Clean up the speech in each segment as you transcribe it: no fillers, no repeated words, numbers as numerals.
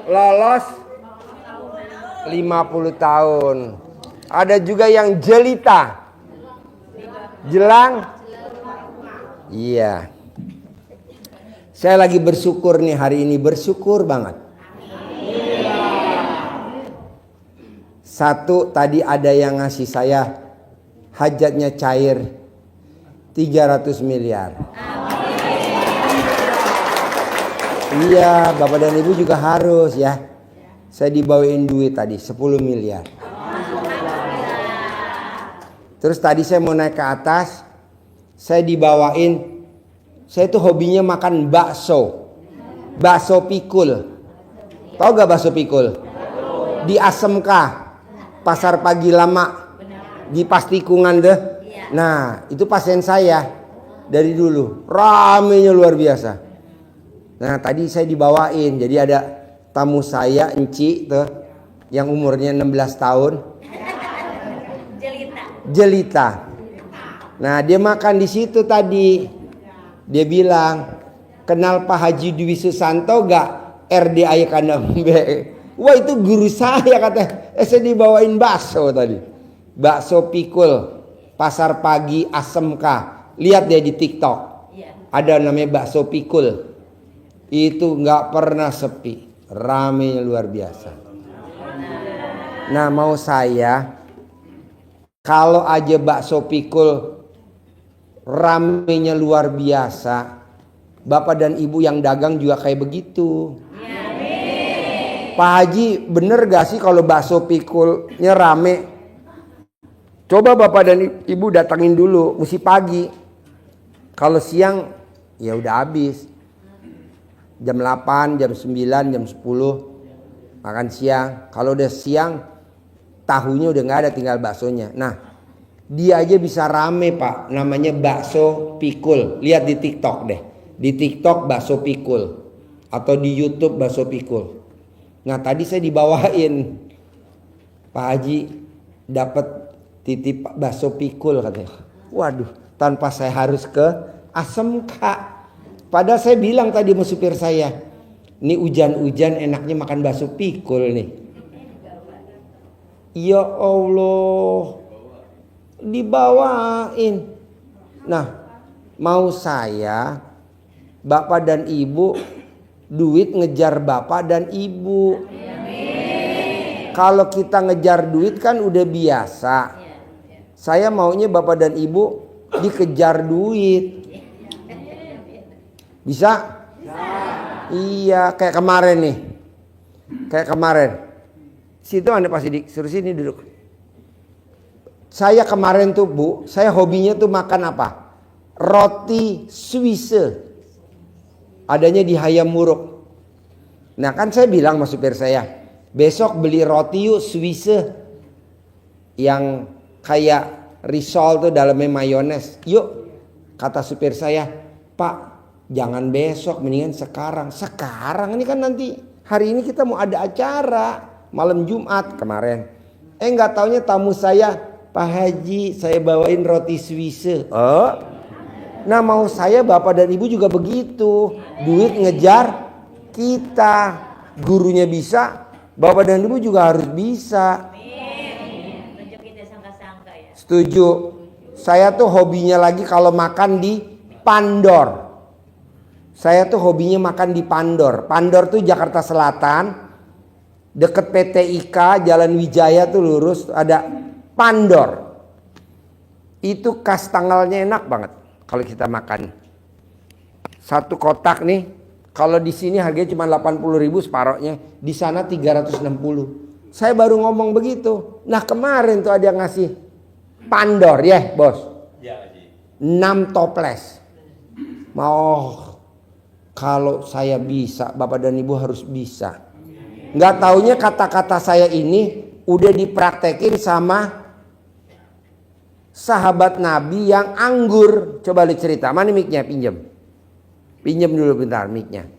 lolos 50 tahun. Ada juga yang jelita. Jelang. Iya. Saya lagi bersyukur nih hari ini, bersyukur banget. Satu, tadi ada yang ngasih saya hajatnya cair 300 miliar. Iya, Bapak dan Ibu juga harus ya. Saya dibawain duit tadi 10 miliar. Terus tadi saya mau naik ke atas, saya dibawain, saya tuh hobinya makan bakso. Bakso pikul. Tahu gak bakso pikul? Di ASMK, Pasar Pagi Lama, di Pastikungan deh. Nah, itu pasien saya dari dulu. Ramenya luar biasa. Nah, tadi saya dibawain. Jadi ada tamu saya, Enci tuh, yang umurnya 16 tahun. Jelita. Nah, dia makan di situ tadi. Dia bilang, kenal Pak Haji Dwi Susanto gak? RDI kandang B. Wah, itu guru saya katanya. Saya dibawain bakso tadi. Bakso pikul, Pasar Pagi ASMK. Lihat deh di TikTok. Ada namanya bakso pikul. Itu nggak pernah sepi. Ramenya luar biasa. Nah, mau saya, kalau aja bakso pikul ramenya luar biasa, Bapak dan Ibu yang dagang juga kayak begitu. Pak Haji, bener gak sih kalau bakso pikulnya rame? Coba Bapak dan Ibu datangin dulu, mesti pagi. Kalau siang ya udah habis. Jam 8, jam 9, jam 10 makan siang. Kalau udah siang tahunya udah gak ada, tinggal baksonya. Nah, dia aja bisa rame Pak, namanya bakso pikul. Lihat di TikTok deh. Di TikTok bakso pikul atau di YouTube bakso pikul. Nah, tadi saya dibawain Pak Haji dapat titip bakso pikul katanya. Waduh, tanpa saya harus ke ASMK. Padahal saya bilang tadi sama supir saya, ini hujan-hujan enaknya makan bakso pikul nih. Ya Allah, dibawain. Nah, mau saya, Bapak dan Ibu, duit ngejar Bapak dan Ibu. Kalau kita ngejar duit kan udah biasa. Saya maunya Bapak dan Ibu dikejar duit. Bisa? Iya, kayak kemarin nih. Kayak kemarin. Situ Anda pasti disuruh sini duduk. Saya kemarin tuh Bu, saya hobinya tuh makan apa? Roti Swiss. Adanya di Hayam Muruk. Nah, kan saya bilang sama supir saya, besok beli roti yuk Swiss. Yang kayak risol tuh dalamnya mayones. Yuk, kata supir saya, Pak, jangan besok, mendingan sekarang. Sekarang ini kan nanti hari ini kita mau ada acara malam Jumat kemarin. Nggak taunya tamu saya, Pak Haji, saya bawain roti Swiss. Oh, nah mau saya Bapak dan Ibu juga begitu. Duit ngejar kita. Gurunya bisa, Bapak dan Ibu juga harus bisa. Setuju. Saya tuh hobinya lagi kalau makan di Pandor. Saya tuh hobinya makan di Pandor. Pandor tuh Jakarta Selatan, deket PT IKA, Jalan Wijaya tuh lurus ada Pandor. Itu kas tanggalnya enak banget kalau kita makan. Satu kotak nih, kalau di sini harganya cuma 80.000 separohnya, di sana 360. Saya baru ngomong begitu. Nah, kemarin tuh ada yang ngasih Pandor ya, Bos. Ya, 6 toples. Mau kalau saya bisa, Bapak dan Ibu harus bisa. Nggak taunya kata-kata saya ini udah dipraktekin sama sahabat Nabi yang anggur. Coba lihat cerita. Mana mic-nya? Pinjam dulu bentar mic-nya.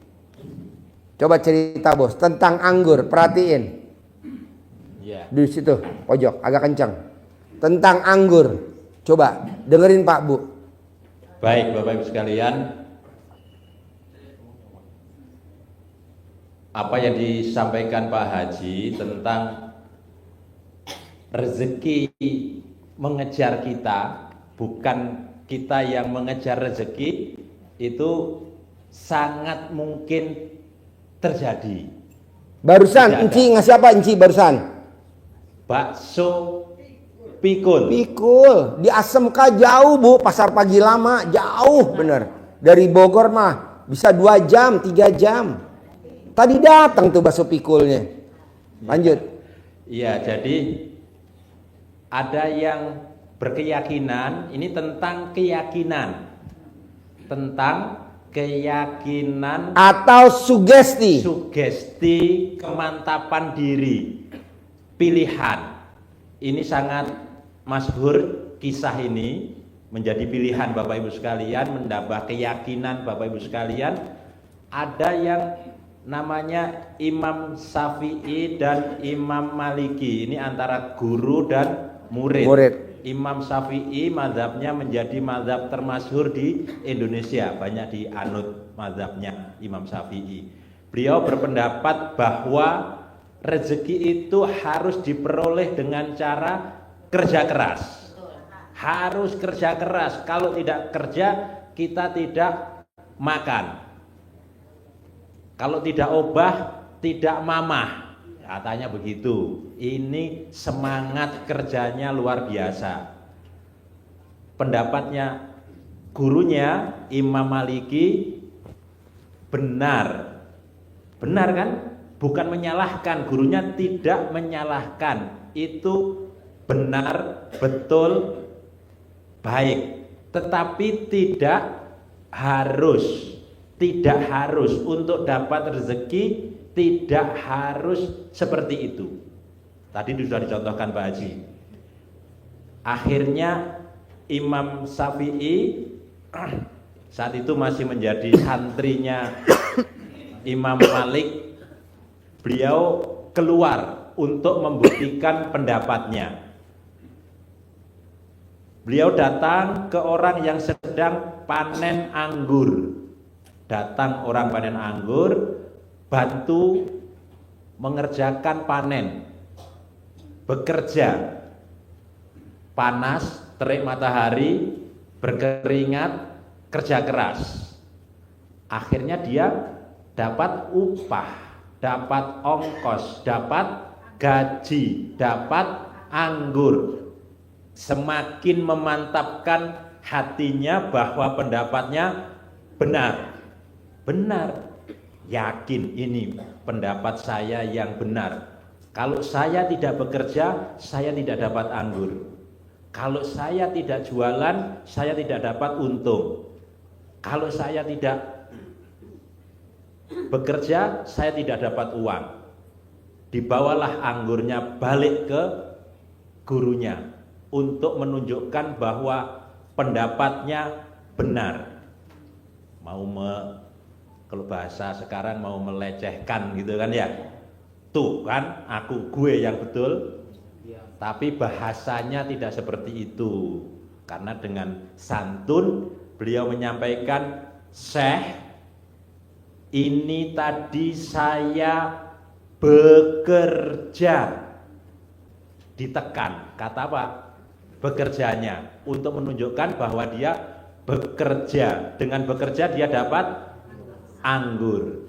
Coba cerita Bos tentang anggur. Perhatiin. Ya. Di situ pojok agak kencang. Tentang anggur. Coba dengerin Pak Bu. Baik Bapak Ibu sekalian. apa yang disampaikan Pak Haji tentang rezeki mengejar kita, bukan kita yang mengejar rezeki, itu sangat mungkin terjadi. Barusan Enci ngasih apa Enci barusan? Bakso pikul. Pikul di Asmk jauh Bu, pasar pagi lama jauh bener. Dari Bogor mah bisa 2 jam, 3 jam. Tadi datang tuh bakso pikulnya. Lanjut. Iya, jadi ada yang berkeyakinan, ini tentang keyakinan. Tentang keyakinan Atau sugesti. Sugesti kemantapan diri. Pilihan. Ini sangat masyhur kisah ini, menjadi pilihan Bapak Ibu sekalian, menambah keyakinan Bapak Ibu sekalian. Ada yang namanya Imam Syafi'i dan Imam Maliki. Ini antara guru dan murid. Imam Syafi'i mazhabnya menjadi mazhab termasyhur di Indonesia, banyak dianut mazhabnya Imam Syafi'i. Beliau berpendapat bahwa rezeki itu harus diperoleh dengan cara kerja keras. Harus kerja keras. Kalau tidak kerja, kita tidak makan. Kalau tidak obah, tidak mamah, katanya begitu. Ini semangat kerjanya luar biasa. Pendapatnya gurunya Imam Maliki benar. Benar kan? Bukan menyalahkan, gurunya tidak menyalahkan. Itu benar, betul, baik. Tetapi tidak harus. Tidak harus untuk dapat rezeki, tidak harus seperti itu. Tadi sudah dicontohkan Pak Haji. Akhirnya Imam Syafi'i saat itu masih menjadi santrinya Imam Malik. Beliau keluar untuk membuktikan pendapatnya. Beliau datang ke orang yang sedang panen anggur. Datang orang panen anggur, bantu mengerjakan panen, bekerja, panas, terik matahari, berkeringat, kerja keras. Akhirnya dia dapat upah, dapat ongkos, dapat gaji, dapat anggur. Semakin memantapkan hatinya bahwa pendapatnya benar. Benar, yakin ini pendapat saya yang benar. Kalau saya tidak bekerja, saya tidak dapat anggur. Kalau saya tidak jualan, saya tidak dapat untung. Kalau saya tidak bekerja, saya tidak dapat uang. Dibawalah anggurnya balik ke gurunya untuk menunjukkan bahwa pendapatnya benar. Kalau bahasa sekarang mau melecehkan gitu kan ya. Tuh kan gue yang betul. Tapi bahasanya tidak seperti itu. Karena dengan santun beliau menyampaikan, Syekh, ini tadi saya bekerja. Ditekan, kata apa? Bekerjanya, untuk menunjukkan bahwa dia bekerja. Dengan bekerja dia dapat anggur.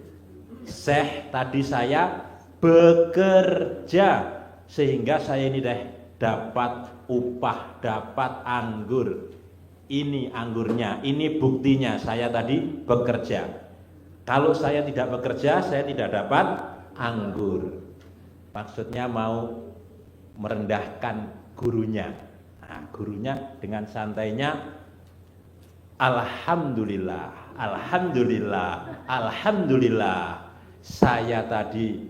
Syekh, tadi saya bekerja sehingga saya ini dapat upah, dapat anggur. Ini anggurnya, ini buktinya saya tadi bekerja. Kalau saya tidak bekerja, saya tidak dapat anggur. Maksudnya mau merendahkan gurunya. Nah, gurunya dengan santainya, Alhamdulillah, Alhamdulillah, Alhamdulillah. Saya tadi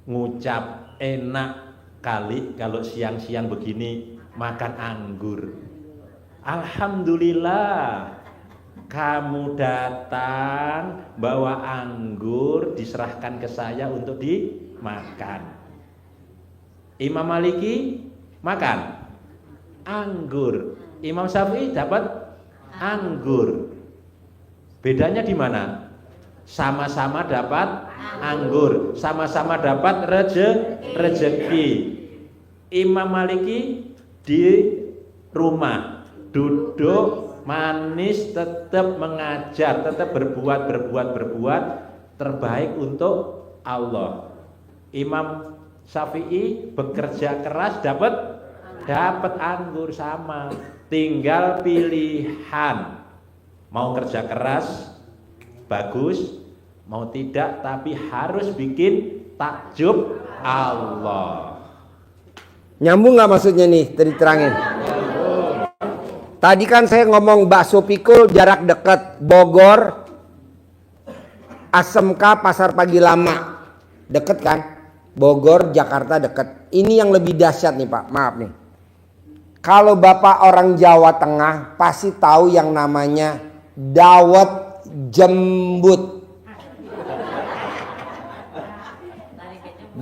ngucap enak kali kalau siang-siang begini makan anggur. Alhamdulillah, kamu datang bawa anggur diserahkan ke saya untuk dimakan. Imam Maliki makan anggur, Imam Syafi'i dapat anggur. Bedanya di mana? Sama-sama dapat anggur, sama-sama dapat rezeki. Imam Maliki di rumah duduk manis, tetap mengajar, tetap berbuat terbaik untuk Allah. Imam Syafi'i bekerja keras dapat anggur, sama. Tinggal pilihan, mau kerja keras bagus, mau tidak, tapi harus bikin takjub Allah. Nyambung nggak maksudnya nih? Terangin. Tadi kan saya ngomong bakso pikul jarak dekat Bogor, ASMK Pasar Pagi Lama, deket kan? Bogor Jakarta deket. Ini yang lebih dahsyat nih Pak, maaf nih. Kalau Bapak orang Jawa Tengah pasti tahu yang namanya dawet jembut.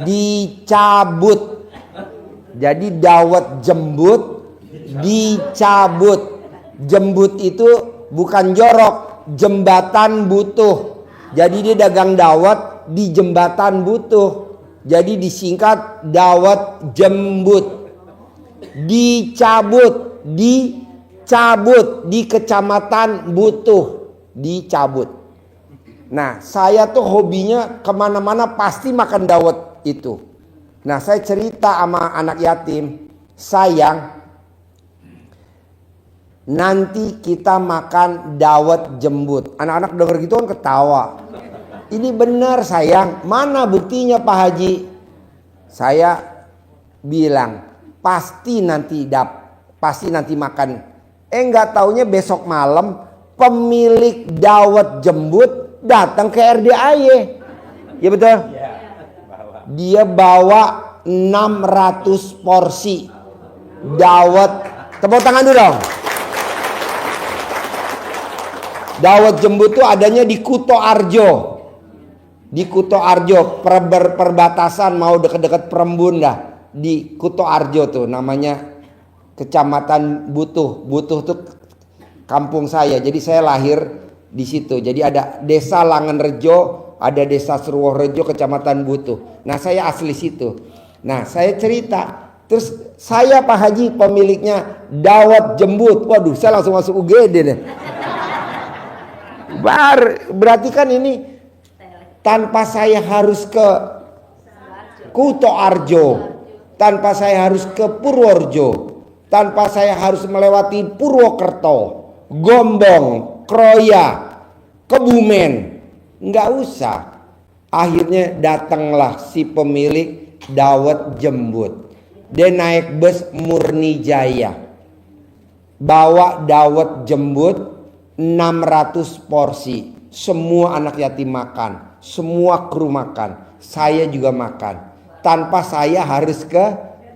Dicabut. Jadi dawet jembut dicabut. Jembut itu bukan jorok, jembatan butuh. Jadi dia dagang dawet di jembatan butuh. Jadi disingkat dawet jembut. Dicabut di kecamatan butuh, dicabut. Nah, saya tuh hobinya kemana-mana pasti makan dawet itu. Nah, saya cerita sama anak yatim, sayang, nanti kita makan dawet jembut. Anak-anak denger gitu kan ketawa. Ini benar sayang, mana buktinya Pak Haji? Saya bilang, pasti nanti makan. Nggak taunya besok malam pemilik dawet jembut datang ke RDAY. Ya betul? Dia bawa 600 porsi dawet. Tepuk tangan dulu dong. Dawet jembut tuh adanya di Kuto Arjo. Di Kuto Arjo, perbatasan mau deket-deket Perembun dah. Di Kuto Arjo tuh namanya kecamatan Butuh. Butuh tuh kampung saya. Jadi saya lahir di situ. Jadi ada desa Langenrejo, ada desa Surworejo, kecamatan Butuh. Nah, saya asli situ. Nah, saya cerita. Terus saya Pak Haji pemiliknya dawet jembut. Waduh, saya langsung masuk UGD deh. Berarti kan ini tanpa saya harus ke Kuto Arjo, tanpa saya harus ke Purworejo, tanpa saya harus melewati Purwokerto, Gombong, Kroya, Kebumen, nggak usah. Akhirnya datanglah si pemilik dawet jembut. Dia naik bus Murni Jaya, bawa dawet jembut 600 porsi. Semua anak yatim makan, semua kru makan, saya juga makan. Tanpa saya harus ke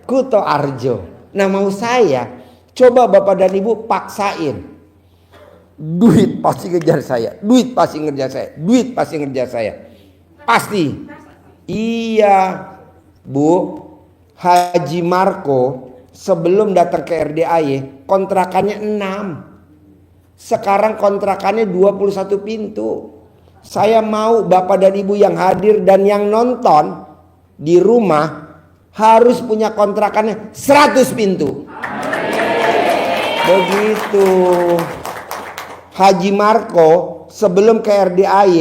Kuto Arjo. Nah, mau saya, coba Bapak dan Ibu paksain. Duit pasti ngejar saya, duit pasti ngejar saya, duit pasti ngejar saya. Pasti. Iya, Bu. Haji Marco sebelum datang ke RDAY kontrakannya 6. Sekarang kontrakannya 21 pintu. Saya mau Bapak dan Ibu yang hadir dan yang nonton di rumah harus punya kontrakannya 100 pintu. Begitu. Haji Marco sebelum ke RDAY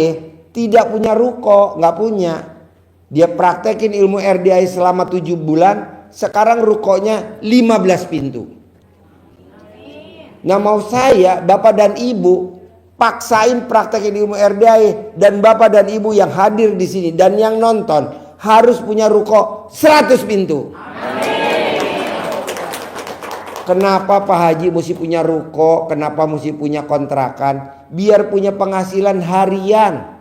tidak punya ruko, nggak punya. Dia praktekin ilmu RDAY selama 7 bulan. Sekarang rukonya 15 pintu. Nah, mau saya Bapak dan Ibu paksain praktekin ilmu RDAY, dan Bapak dan Ibu yang hadir di sini dan yang nonton harus punya ruko 100 pintu. Kenapa Pak Haji mesti punya ruko? Kenapa mesti punya kontrakan? Biar punya penghasilan harian.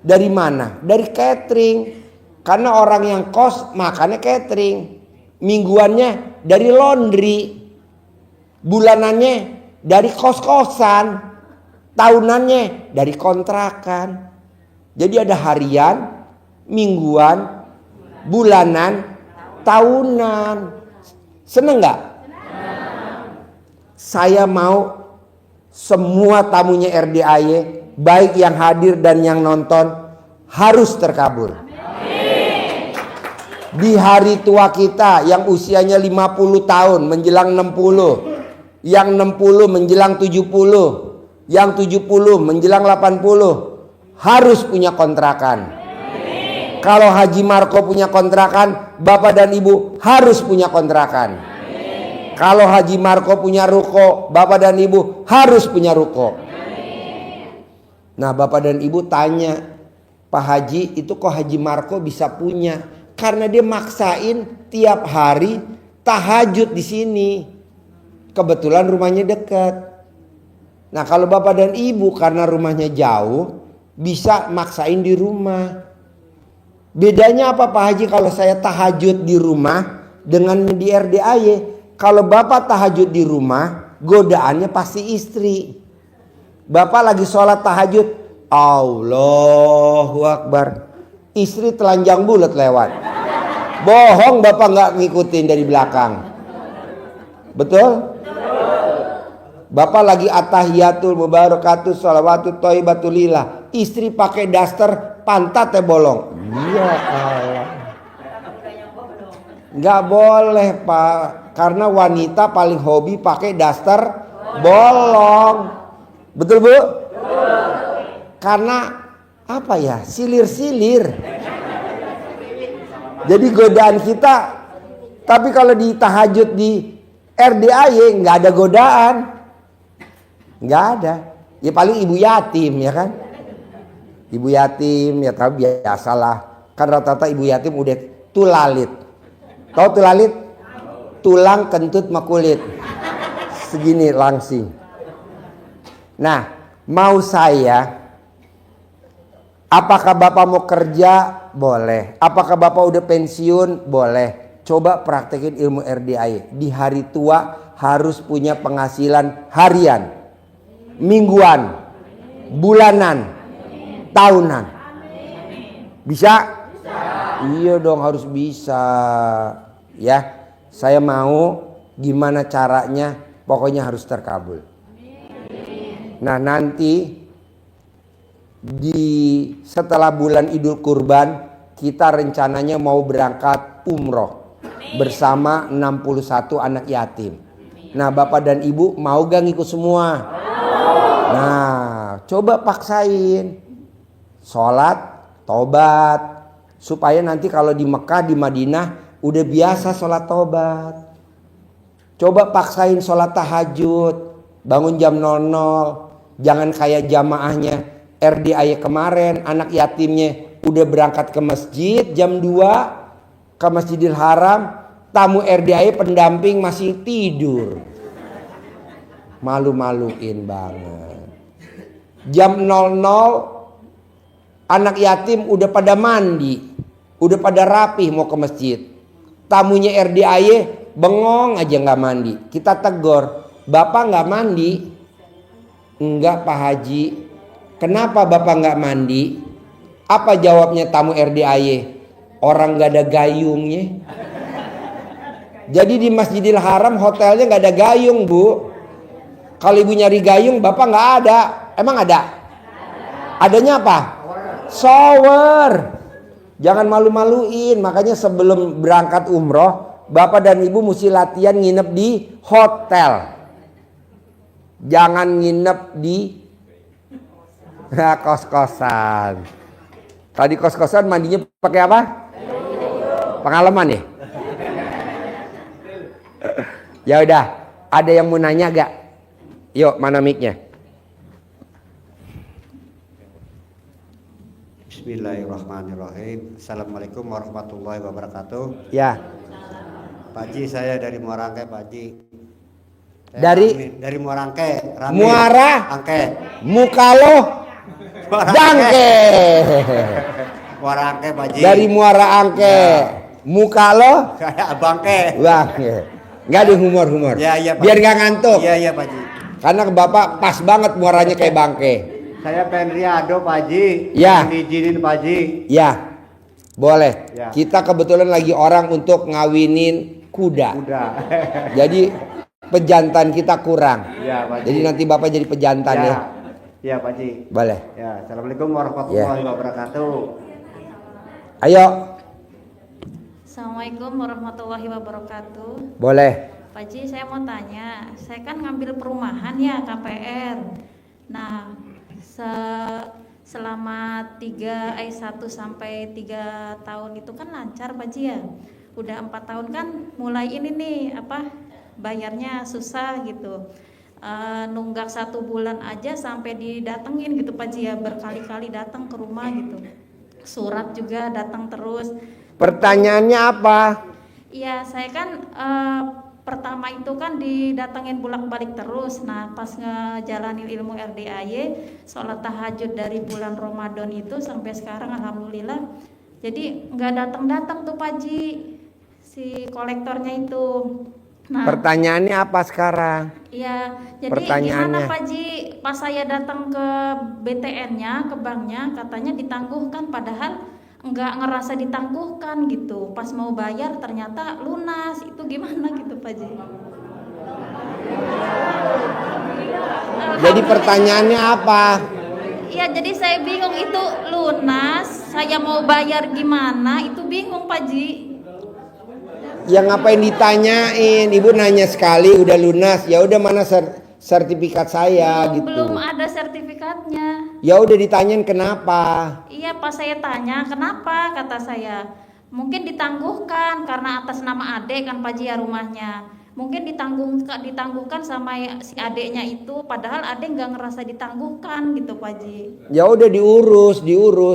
Dari mana? Dari catering. Karena orang yang kos makannya catering. Mingguannya dari laundry. Bulanannya dari kos-kosan. Tahunannya dari kontrakan. Jadi ada harian, mingguan, bulanan, tahunan. Seneng gak? Saya mau semua tamunya RDAY, baik yang hadir dan yang nonton, harus terkabul. Di hari tua kita yang usianya 50 tahun menjelang 60, yang 60 menjelang 70, yang 70 menjelang 80 harus punya kontrakan. Kalau Haji Marco punya kontrakan, Bapak dan Ibu harus punya kontrakan. Kalau Haji Marco punya ruko, Bapak dan Ibu harus punya ruko. Nah, Bapak dan Ibu tanya, Pak Haji, itu kok Haji Marco bisa punya? Karena dia maksain tiap hari tahajud di sini. Kebetulan rumahnya dekat. Nah, kalau Bapak dan Ibu karena rumahnya jauh, bisa maksain di rumah. Bedanya apa Pak Haji kalau saya tahajud di rumah dengan di RDAY? Kalau Bapak tahajud di rumah, godaannya pasti istri. Bapak lagi sholat tahajud, Allahu Akbar, istri telanjang bulat lewat. Bohong, Bapak nggak ngikutin dari belakang. Betul? Bapak lagi atahiyatul mubarakatul sholawatut thayyibatulillah, istri pakai daster, pantatnya bolong. Ya Allah. Nggak boleh Pak, karena wanita paling hobi pakai daster bolong. Betul Bu? Karena apa ya, silir-silir. Jadi godaan kita. Tapi kalau di tahajud di RDAY nggak ada godaan, nggak ada. Ya paling ibu yatim ya kan. Ibu yatim ya tahu biasalah. Kan rata-rata ibu yatim udah tulalit. Tahu tulalit? Tulang kentut sama kulit. Segini langsing. Nah, mau saya, apakah Bapak mau kerja? Boleh. Apakah Bapak udah pensiun? Boleh. Coba praktekin ilmu RDAY. Di hari tua harus punya penghasilan harian, mingguan, bulanan, tahunan. Bisa? Iya dong, harus bisa. Ya, saya mau. Gimana caranya? Pokoknya harus terkabul. Nah, nanti setelah bulan Idul Kurban kita rencananya mau berangkat umroh bersama 61 anak yatim. Nah, Bapak dan Ibu mau gak ngikut semua? Nah, coba paksain sholat, tobat, supaya nanti kalau di Mekah, di Madinah udah biasa sholat tobat. Coba paksain sholat tahajud, bangun jam 00. Jangan kayak jamaahnya RDAY kemarin, anak yatimnya udah berangkat ke masjid jam 2 ke Masjidil Haram, tamu RDAY pendamping masih tidur. Malu-maluin banget. Jam 00 anak yatim udah pada mandi, udah pada rapih mau ke masjid. Tamunya RDAY bengong aja nggak mandi. Kita tegur, Bapak nggak mandi? Enggak Pak Haji. Kenapa Bapak nggak mandi? Apa jawabnya tamu RDAY? Orang nggak ada gayungnya. Jadi di Masjidil Haram hotelnya nggak ada gayung Bu. Kalau Ibu nyari gayung, Bapak nggak ada. Emang ada? Adanya apa? Shower. Jangan malu-maluin. Makanya sebelum berangkat umroh, Bapak dan Ibu mesti latihan nginep di hotel. Jangan nginep di kos-kosan. Kalau di kos-kosan mandinya pakai apa? Pengalaman ya? Ya udah, ada yang mau nanya gak? Yuk, mana mic-nya? Bismillahirrahmanirrahim. Assalamualaikum warahmatullahi wabarakatuh. Ya. Pak Haji, saya dari Muara Angke, Pak Haji. Dari Muara Angke. Muara Angke. Mukalo Dangke. Muara Angke, Pak Haji. Dari Muara Angke. Ya. Mukalo Kayak Abangke. Bangke. Enggak ada humor-humor. Ya, iya, Pak. Biar enggak ngantuk. Iya, Pak Haji. Karena Bapak pas banget muaranya kayak bangke. Saya pengen Riado, Pak Haji. Ya. Diizinin, Pak Haji. Ya. Boleh. Ya. Kita kebetulan lagi orang untuk ngawinin kuda. Jadi pejantan kita kurang. Ya, Pak Haji. Jadi nanti Bapak jadi pejantan ya. Iya Pak Haji. Boleh. Ya, Assalamualaikum warahmatullahi wabarakatuh. Ayo. Assalamualaikum warahmatullahi wabarakatuh. Boleh. Pak Haji, saya mau tanya, saya kan ngambil perumahan ya KPR. Nah, selama 1 sampai 3 tahun itu kan lancar Pak Haji ya. Udah 4 tahun kan mulai ini nih bayarnya susah gitu. Nunggak 1 bulan aja sampai didatengin gitu Pak Haji ya, berkali-kali datang ke rumah gitu. Surat juga datang terus. Pertanyaannya apa? Iya, saya kan pertama itu kan didatengin bolak-balik terus. Nah, pas ngejalanin ilmu RDAY, sholat tahajud dari bulan Ramadan itu sampai sekarang alhamdulillah. Jadi nggak datang-datang tuh Pak Haji si kolektornya itu. Nah, Pertanyaannya apa sekarang? iya, jadi Pertanyaannya. gimana Pak Haji? Pas saya datang ke BTN-nya, ke banknya, katanya ditangguhkan, padahal nggak ngerasa ditangguhkan gitu. Pas mau bayar ternyata lunas. Itu gimana gitu Pak Haji? Jadi pertanyaannya apa? Iya, jadi saya bingung itu lunas. Saya mau bayar gimana? Itu bingung Pak Haji. Ya ngapain ditanyain? Ibu nanya sekali udah lunas. Ya udah mana sertifikat saya gitu. Belum ada sertifikatnya. Ya udah ditanyain kenapa? Iya, pas saya tanya kenapa, kata saya mungkin ditangguhkan karena atas nama adek kan Pak Haji ya rumahnya. Mungkin ditangguhkan sama si adeknya itu, padahal adek nggak ngerasa ditangguhkan gitu Pak Haji. Ya udah diurus.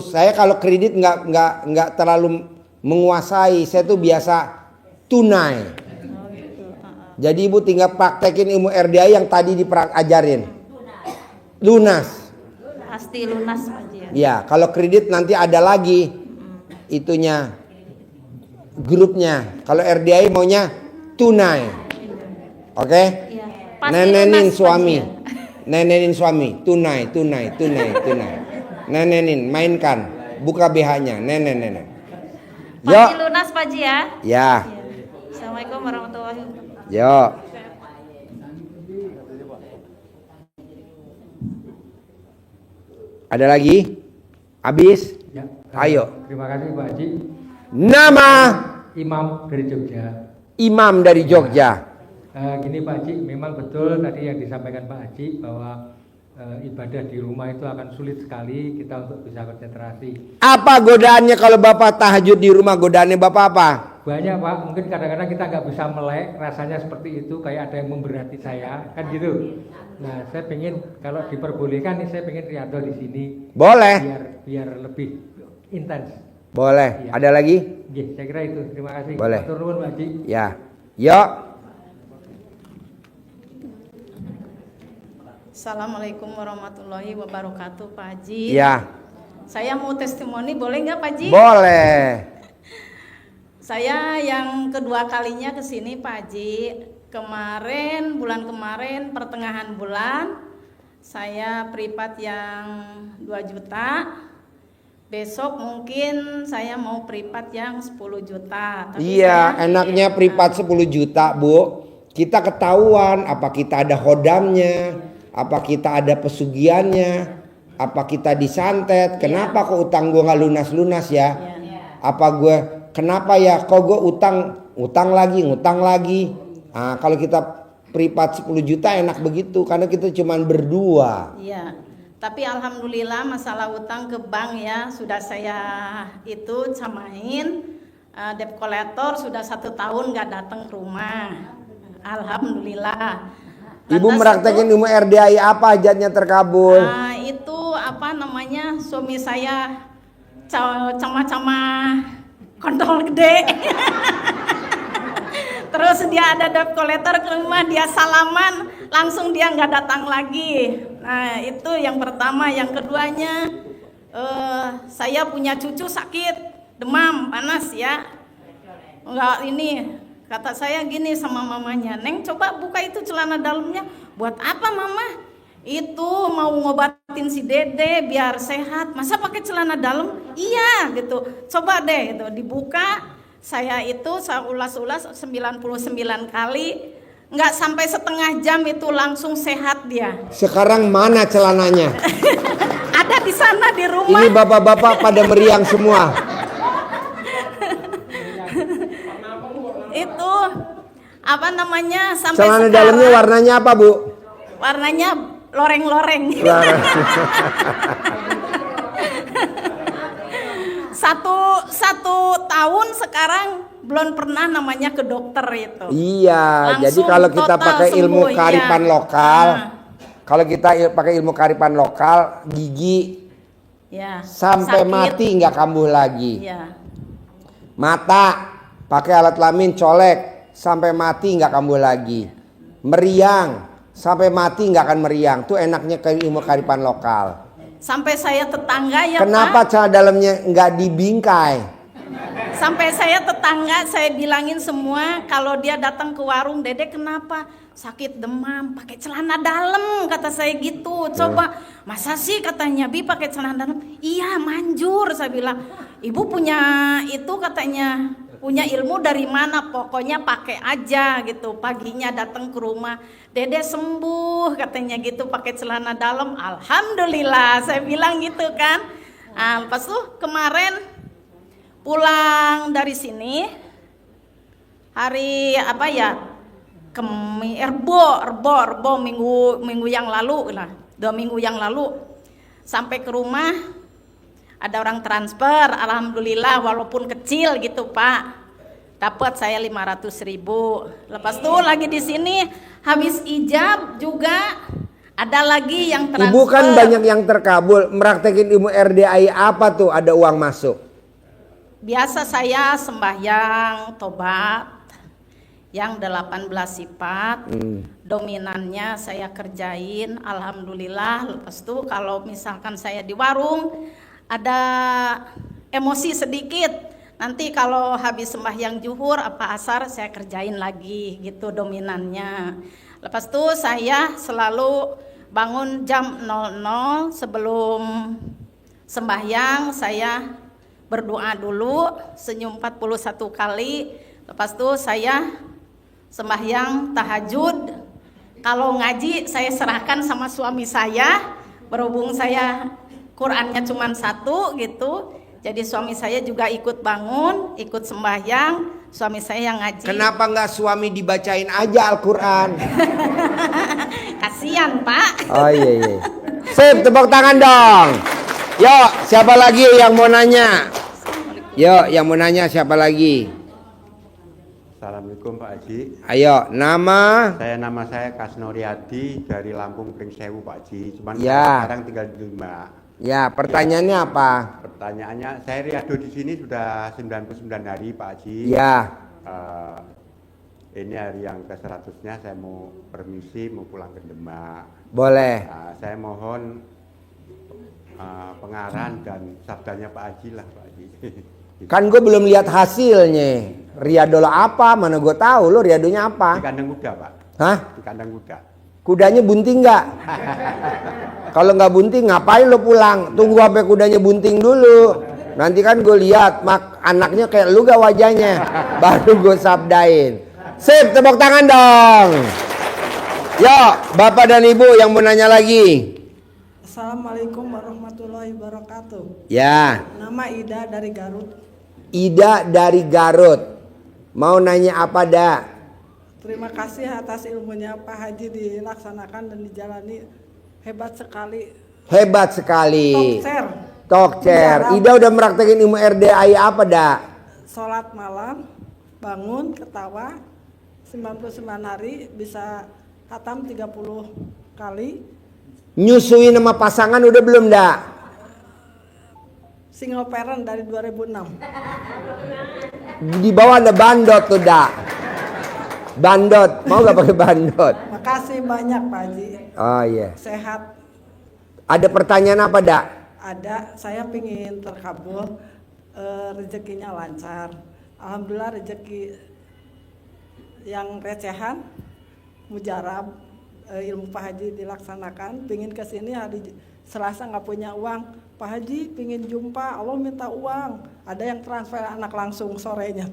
Saya kalau kredit nggak terlalu menguasai. Saya tuh biasa tunai. Oh gitu. Jadi ibu tinggal praktekin ilmu RDA yang tadi ajarin. Lunas. Pasti lunas Pak Haji ya. Ya, kalau kredit nanti ada lagi itunya grupnya. Kalau RDA maunya tunai. Oke? Iya, pasti Nenenin lunas, suami. Pak Haji ya. Nenenin suami, tunai. Nenenin, mainkan. Buka BH-nya, nenen. Pasti lunas Pak Haji ya. Ya. Iya. Assalamualaikum warahmatullahi wabarakatuh. Yo. Ada lagi? Habis? Ya, Ayo. Terima kasih Pak Haji. Nama Imam dari Jogja. imam dari Jogja. Gini Pak Haji, memang betul tadi yang disampaikan Pak Haji bahwa ibadah di rumah itu akan sulit sekali kita untuk bisa konsentrasi. Apa godaannya kalau Bapak tahajud di rumah? Godaannya Bapak apa? Banyak Pak, mungkin kadang-kadang kita nggak bisa melek, rasanya seperti itu, kayak ada yang memberati saya, kan gitu. Nah, saya pengen kalau diperbolehkan nih, saya pengen riyadhah di sini. Boleh. Biar lebih intens. Boleh. Iya. Ada lagi? Oke, saya kira itu. Terima kasih. Boleh. Matur nuwun Pak Haji. Ya. Yuk. Assalamualaikum warahmatullahi wabarakatuh Pak Haji. Ya. Saya mau testimoni, boleh nggak Pak Haji? Boleh. Saya yang kedua kalinya ke sini Pak Haji. Bulan kemarin pertengahan bulan saya privat yang 2 juta. Besok mungkin saya mau privat yang 10 juta. Tapi Iya, saya- enaknya privat 10 juta, Bu. Kita ketahuan apa kita ada hodamnya, apa kita ada pesugihannya, apa kita disantet. Kenapa kok utang gue nggak lunas-lunas ya? Apa gue kenapa ya kok gue utang lagi. Nah, kalau kita privat 10 juta enak begitu karena kita cuman berdua. Iya, tapi alhamdulillah masalah utang ke bank ya sudah saya itu samain. Debt collector sudah 1 tahun nggak datang ke rumah. Alhamdulillah. Ibu Lantas meraktekin ilmu RDAI apa hajatnya terkabul? itu apa namanya suami saya cama-cama kontol gede. Terus dia ada debt collector ke rumah, dia salaman, langsung dia nggak datang lagi. Nah itu yang pertama. Yang keduanya, saya punya cucu sakit, demam, panas ya. Enggak ini, kata saya gini sama mamanya, Neng coba buka itu celana dalamnya. Buat apa mama? Itu mau ngobatin si Dede biar sehat. Masa pakai celana dalam? Iya gitu. Coba deh itu dibuka. Saya ulas-ulas 99 kali nggak sampai setengah jam itu langsung sehat dia. Sekarang mana celananya? Ada di sana di rumah. Ini bapak-bapak pada meriang semua. Itu apa namanya sampai Celana sekarang dalamnya warnanya apa, Bu? warnanya loreng-loreng. satu tahun sekarang belum pernah namanya ke dokter itu. Iya, Langsung jadi kalau kita total pakai ilmu sembuh, kearifan iya. lokal, kalau kita pakai ilmu kearifan lokal, gigi Ya, sampai sakit. mati nggak kambuh lagi. Ya. Mata pakai alat kelamin colek sampai mati nggak kambuh lagi. Meriang sampai mati nggak akan meriang. Tuh enaknya ke ilmu kearifan lokal. Sampai saya tetangga ya Kenapa Pak. celana dalamnya nggak dibingkai? Sampai saya tetangga saya bilangin semua kalau dia datang ke warung, Dede kenapa sakit demam pakai celana dalam, kata saya gitu. Coba masa sih katanya Bi pakai celana dalam? Iya manjur, saya bilang. Ibu punya itu katanya punya ilmu dari mana? Pokoknya pakai aja gitu. Paginya datang ke rumah, Dede sembuh katanya gitu pakai celana dalam. Alhamdulillah saya bilang gitu kan. Nah, pas tuh kemarin pulang dari sini hari apa ya Rebo minggu yang lalu lah, 2 minggu yang lalu sampai ke rumah ada orang transfer, alhamdulillah walaupun kecil gitu Pak, dapat saya 500.000. Lepas itu lagi di sini habis ijab juga ada lagi yang transfer. Ibu kan banyak yang terkabul, meraktekin ilmu RDAI apa tuh ada uang masuk? Biasa saya sembahyang tobat yang 18 sifat, dominannya saya kerjain, alhamdulillah. Lepas itu kalau misalkan saya di warung ada emosi sedikit, nanti kalau habis sembahyang zuhur apa asar saya kerjain lagi gitu dominannya. Lepas itu saya selalu bangun jam 00 sebelum sembahyang, saya berdoa dulu senyum 41 kali. Lepas itu saya sembahyang tahajud. Kalau ngaji saya serahkan sama suami saya, berhubung saya Qurannya cuma 1 gitu. Jadi suami saya juga ikut bangun, ikut sembahyang, suami saya yang ngaji. Kenapa nggak suami dibacain aja Al-Quran? Kasihan Pak. Oh iya. Sip, tepuk tangan dong. Yuk, siapa lagi yang mau nanya? Yuk, yang mau nanya siapa lagi? Assalamualaikum Pak Haji. Ayo, nama? Nama saya Kasnoriadi dari Lampung Pringsewu Pak Haji. Cuman Ya. saya sekarang tinggal di Demak. Ya, pertanyaannya apa? Pertanyaannya, saya riado di sini sudah 99 hari Pak Haji. Ya. Ini hari yang ke-100-nya saya mau permisi mau pulang ke Demak. Boleh. Saya mohon pengarahan dan sabdanya Pak Haji lah Pak Haji. Kan gue belum lihat hasilnya. Riado apa? Mana gue tahu lo riadonya Di apa? kandang kuda Pak. Hah? Di kandang kuda. Kudanya bunting nggak? Kalau nggak bunting ngapain lo pulang? Tunggu sampai kudanya bunting dulu. Nanti kan gue lihat anaknya kayak lu gak wajahnya. Baru gue sabdain. Sip, tepuk tangan dong. Yo, Bapak dan Ibu yang mau nanya lagi. Assalamualaikum warahmatullahi wabarakatuh. Ya, Nama Ida dari Garut. Ida dari Garut. Mau nanya apa dah? Terima kasih atas ilmunya Pak Haji dilaksanakan dan dijalani. Hebat sekali. Hebat sekali. Tokser. Tokser. Ida udah meraktekin ilmu RDAI apa dah? Sholat malam, bangun, ketawa, 99 hari bisa khatam 30 kali. Nyusuin sama pasangan udah belum dah? Single parent dari 2006. Di bawah ada bandot tuh dah. Bandot, mau gak pakai bandot? Makasih banyak Pak Haji. Oh iya. Sehat. Ada pertanyaan apa dak? Ada, saya pingin terkabul, rezekinya lancar. Alhamdulillah rezeki yang recehan, mujarab, ilmu Pak Haji dilaksanakan. Pingin kesini hari Selasa nggak punya uang, Pak Haji pingin jumpa, Allah minta uang. Ada yang transfer anak langsung sorenya.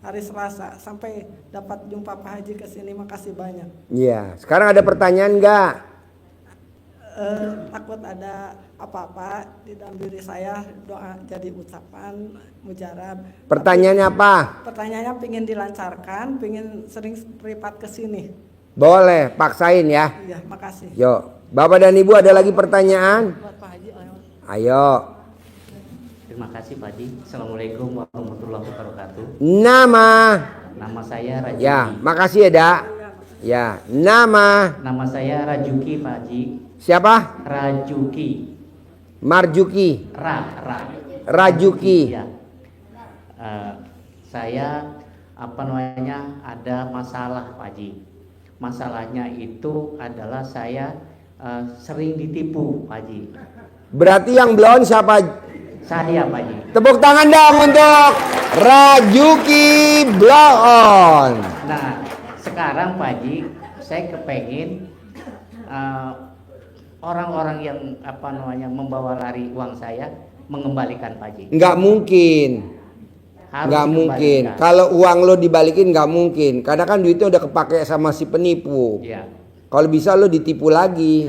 hari Selasa sampai dapat jumpa Pak Haji ke sini. Makasih banyak. Iya. Sekarang ada pertanyaan nggak? Takut ada apa-apa di dalam diri saya, doa jadi ucapan mujarab. Pertanyaannya apa? Pertanyaannya pingin dilancarkan, pingin sering privat ke sini. Boleh, paksain ya. Iya, makasih. Yuk, Bapak dan Ibu ada lagi pertanyaan? Buat Pak Haji, ayo. Ayo. Terima kasih Pak Haji. Assalamualaikum warahmatullahi wabarakatuh. Nama. Nama saya Rajuki. Ya, makasih ya, Dak. Ya, nama. Nama saya Rajuki Pak Haji. Siapa? Rajuki. Marjuki. Rajuki. Ya. Saya ada masalah Pak Haji. Masalahnya itu adalah saya sering ditipu Pak Haji. Berarti yang blon siapa? Saya Pak Haji. Tepuk tangan dong untuk Rajuki Blon. Nah, sekarang Pak Haji, saya kepengen orang-orang yang membawa lari uang saya mengembalikan Pak Haji. Nggak mungkin. Harus Nggak mungkin. dikembalikan. Kalau uang lo dibalikin nggak mungkin. Karena kan duitnya udah kepake sama si penipu. Iya. Kalau bisa lo ditipu lagi.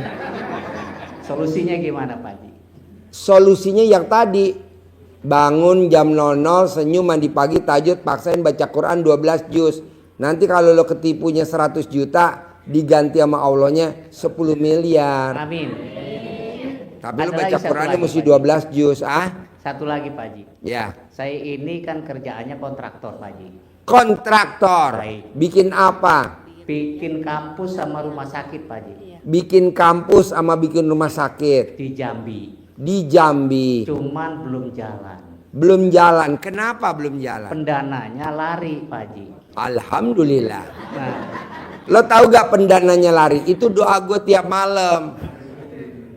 Solusinya gimana Pak Haji? Solusinya yang tadi. Bangun jam 00, senyum, mandi pagi, tahajud, paksain baca Quran 12 juz. Nanti kalau lo ketipunya 100 juta, diganti sama Allahnya 10 miliar. Amin. Tapi Ada lo lagi baca satu Qurannya lagi, mesti Pak 12 juz. Satu lagi Pak Haji. Ya. Saya ini kan kerjaannya kontraktor Pak Haji. Kontraktor. Baik. Bikin apa? Bikin kampus sama rumah sakit Pak Haji. Bikin kampus sama bikin rumah sakit. Di Jambi. Di Jambi. Cuman belum jalan. Belum jalan. Kenapa belum jalan? Pendananya lari Pak Haji. Alhamdulillah. Nah, Lo tahu gak pendananya lari? Itu doa gue tiap malam.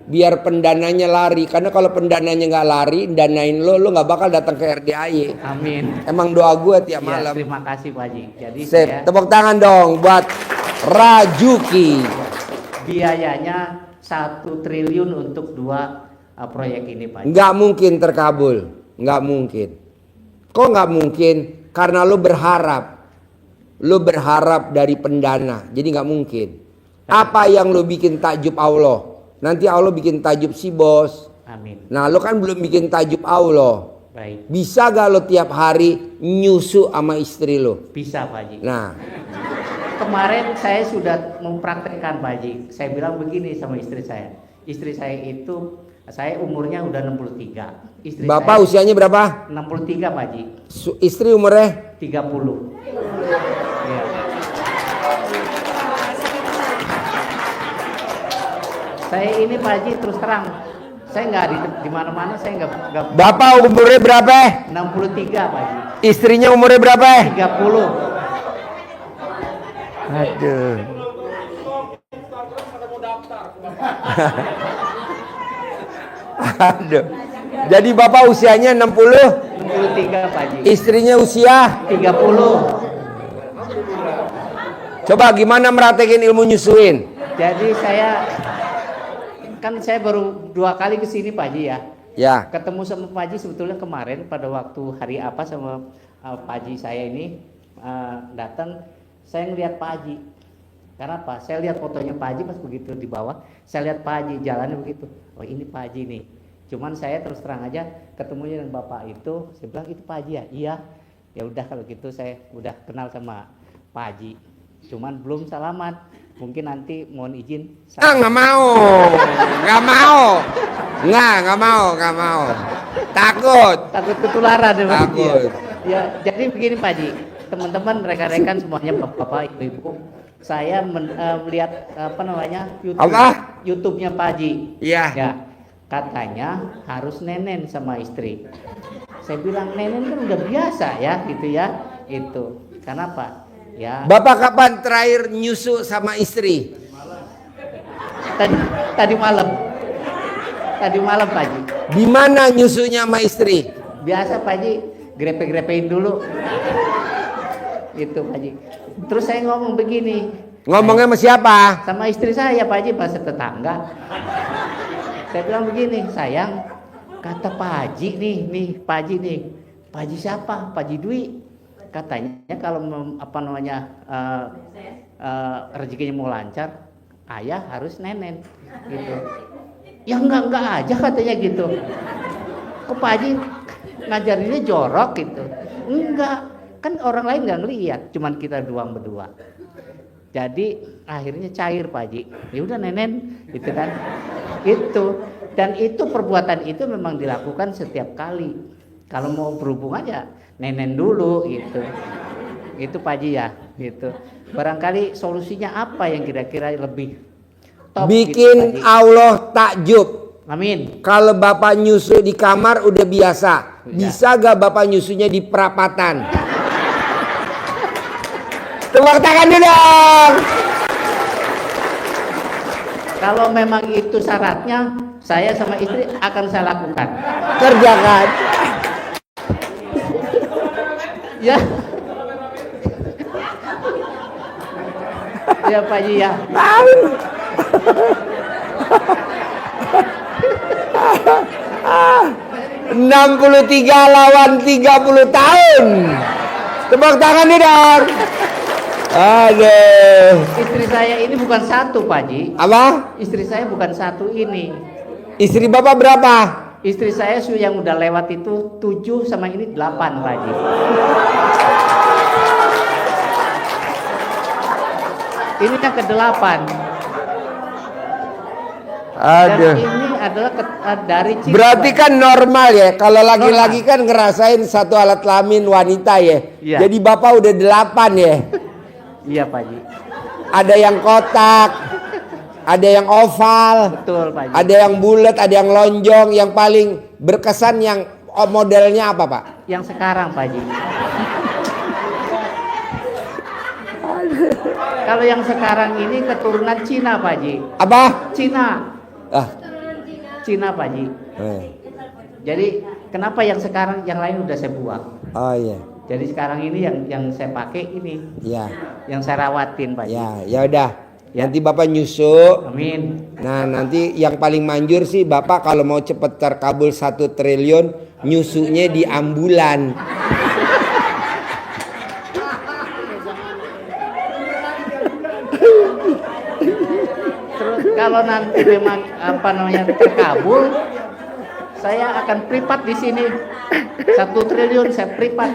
Biar pendananya lari. Karena kalau pendananya gak lari, danain lo gak bakal datang ke RDAY. amin. Emang doa gue tiap Ya, malam. terima kasih Pak Haji. Jadi Sip. saya Tepuk tangan dong buat Rajuki. biayanya 1 triliun untuk 2 proyek ini Pak Haji. Nggak mungkin terkabul. Nggak mungkin. Kok nggak mungkin? Karena lo berharap. Lo berharap dari pendana. Jadi nggak mungkin. Apa yang lo bikin takjub Allah? Nanti Allah bikin takjub si bos. Amin. Nah lo kan belum bikin takjub Allah. Baik. Bisa gak lo tiap hari nyusu sama istri lo? Bisa Pak Haji. Nah, Kemarin saya sudah mempraktekkan Pak Haji. Saya bilang begini sama istri saya. Istri saya itu, saya umurnya udah 63. Istri Bapak saya usianya berapa? 63 Pak Haji. Istri umurnya? 30. Ya. Saya ini Pak Haji terus terang, saya nggak di mana-mana, saya nggak. Bapak umurnya berapa? 63 Pak Haji. Istrinya umurnya berapa? 30. Aduh. Aduh. Jadi bapak usianya 60, 63 Pak Haji. istrinya usia. 30. Coba gimana meratekin ilmu nyusuin? Jadi saya baru 2 kali ke sini Pak Haji ya. Ya. Ketemu sama Pak Haji sebetulnya kemarin pada waktu hari apa sama Pak Haji saya ini datang, saya ngelihat Pak Haji. Karena apa? Saya lihat fotonya Pak Haji pas begitu di bawah, saya lihat Pak Haji jalannya begitu. Oh ini Pak Haji nih. Cuman saya terus terang aja ketemunya dengan Bapak itu, saya bilang itu Pak Haji ya? Iya. Ya udah kalau gitu saya udah kenal sama Pak Haji. Cuman belum salaman. Mungkin nanti mohon izin. Nggak mau, nggak mau, nggak mau. Takut. Takut ketularan ya Pak Haji. Takut. Ya, jadi begini Pak Haji, teman-teman rekan-rekan semuanya bapak-bapak, ibu-ibu, saya melihat YouTube-nya Pak Haji. Iya. Ya, katanya harus nenen sama istri. Saya bilang nenen kan udah biasa ya, gitu ya. Itu. Kenapa? Ya. Bapak kapan terakhir nyusu sama istri? Tadi malam. Tadi malam Pak Haji. Di mana nyusunya sama istri? Biasa Pak Haji, grepe-grepein dulu. Itu Pak Haji. Terus saya ngomong begini. Ngomongnya sama siapa? Sama istri saya Pak Haji, bahasa tetangga. Saya bilang begini, sayang, kata Pak Haji nih Pak Haji nih. Pak Haji siapa? Pak Haji Dwi. katanya kalau rezekinya mau lancar, ayah harus nenen gitu. Ya enggak aja katanya gitu. Kok Pak Haji ngajarinnya jorok gitu? Enggak, kan orang lain nggak ngelihat, cuman kita doang berdua. Jadi akhirnya cair Pak Haji. Ya udah nenen, gitu kan? Itu, dan itu perbuatan itu memang dilakukan setiap kali. Kalau mau berhubungan ya nenen dulu gitu. Itu Pak Haji ya, gitu. Barangkali solusinya apa yang kira-kira lebih top? Bikin gitu, Allah takjub. Amin. Kalau bapak nyusu di kamar udah biasa. Bisa gak bapak nyusunya di perapatan? Tepuk tangan dulu dong. Kalau memang itu syaratnya, saya sama istri akan saya lakukan. Kerjakan. Ya. Ya Pak Haji ya. 63 lawan 30 tahun. Tepuk tangan nih dong. Aduh. Istri saya ini bukan satu Pak Haji. Apa? Istri saya bukan satu ini. Istri bapak berapa? Istri saya yang udah lewat itu 7 sama ini 8 Pak Haji. Ini yang ke-8. Dan Aduh. ini adalah dari Cina. Berarti kan normal ya. Kalau laki-laki kan ngerasain satu alat kelamin wanita ya. Iya. Jadi bapak udah 8 ya. Iya Pak Haji. Ada yang kotak, ada yang oval, Betul Pak Haji. ada yang bulat, ada yang lonjong. Yang paling berkesan yang modelnya apa Pak? Yang sekarang Pak Haji. Kalau yang sekarang ini keturunan Cina Pak Haji. Apa? Cina. Ah. Cina Pak Haji. Jadi kenapa yang sekarang yang lain udah saya buang? Oh iya. Jadi sekarang ini yang saya pakai ini, Ya. yang saya rawatin Pak Haji. Ya udah. Ya. Nanti bapak nyusu. Amin. Nah nanti yang paling manjur sih bapak kalau mau cepet terkabul 1 triliun nyusunya di ambulan. Terus kalau nanti memang terkabul, saya akan privat di sini 1 triliun saya privat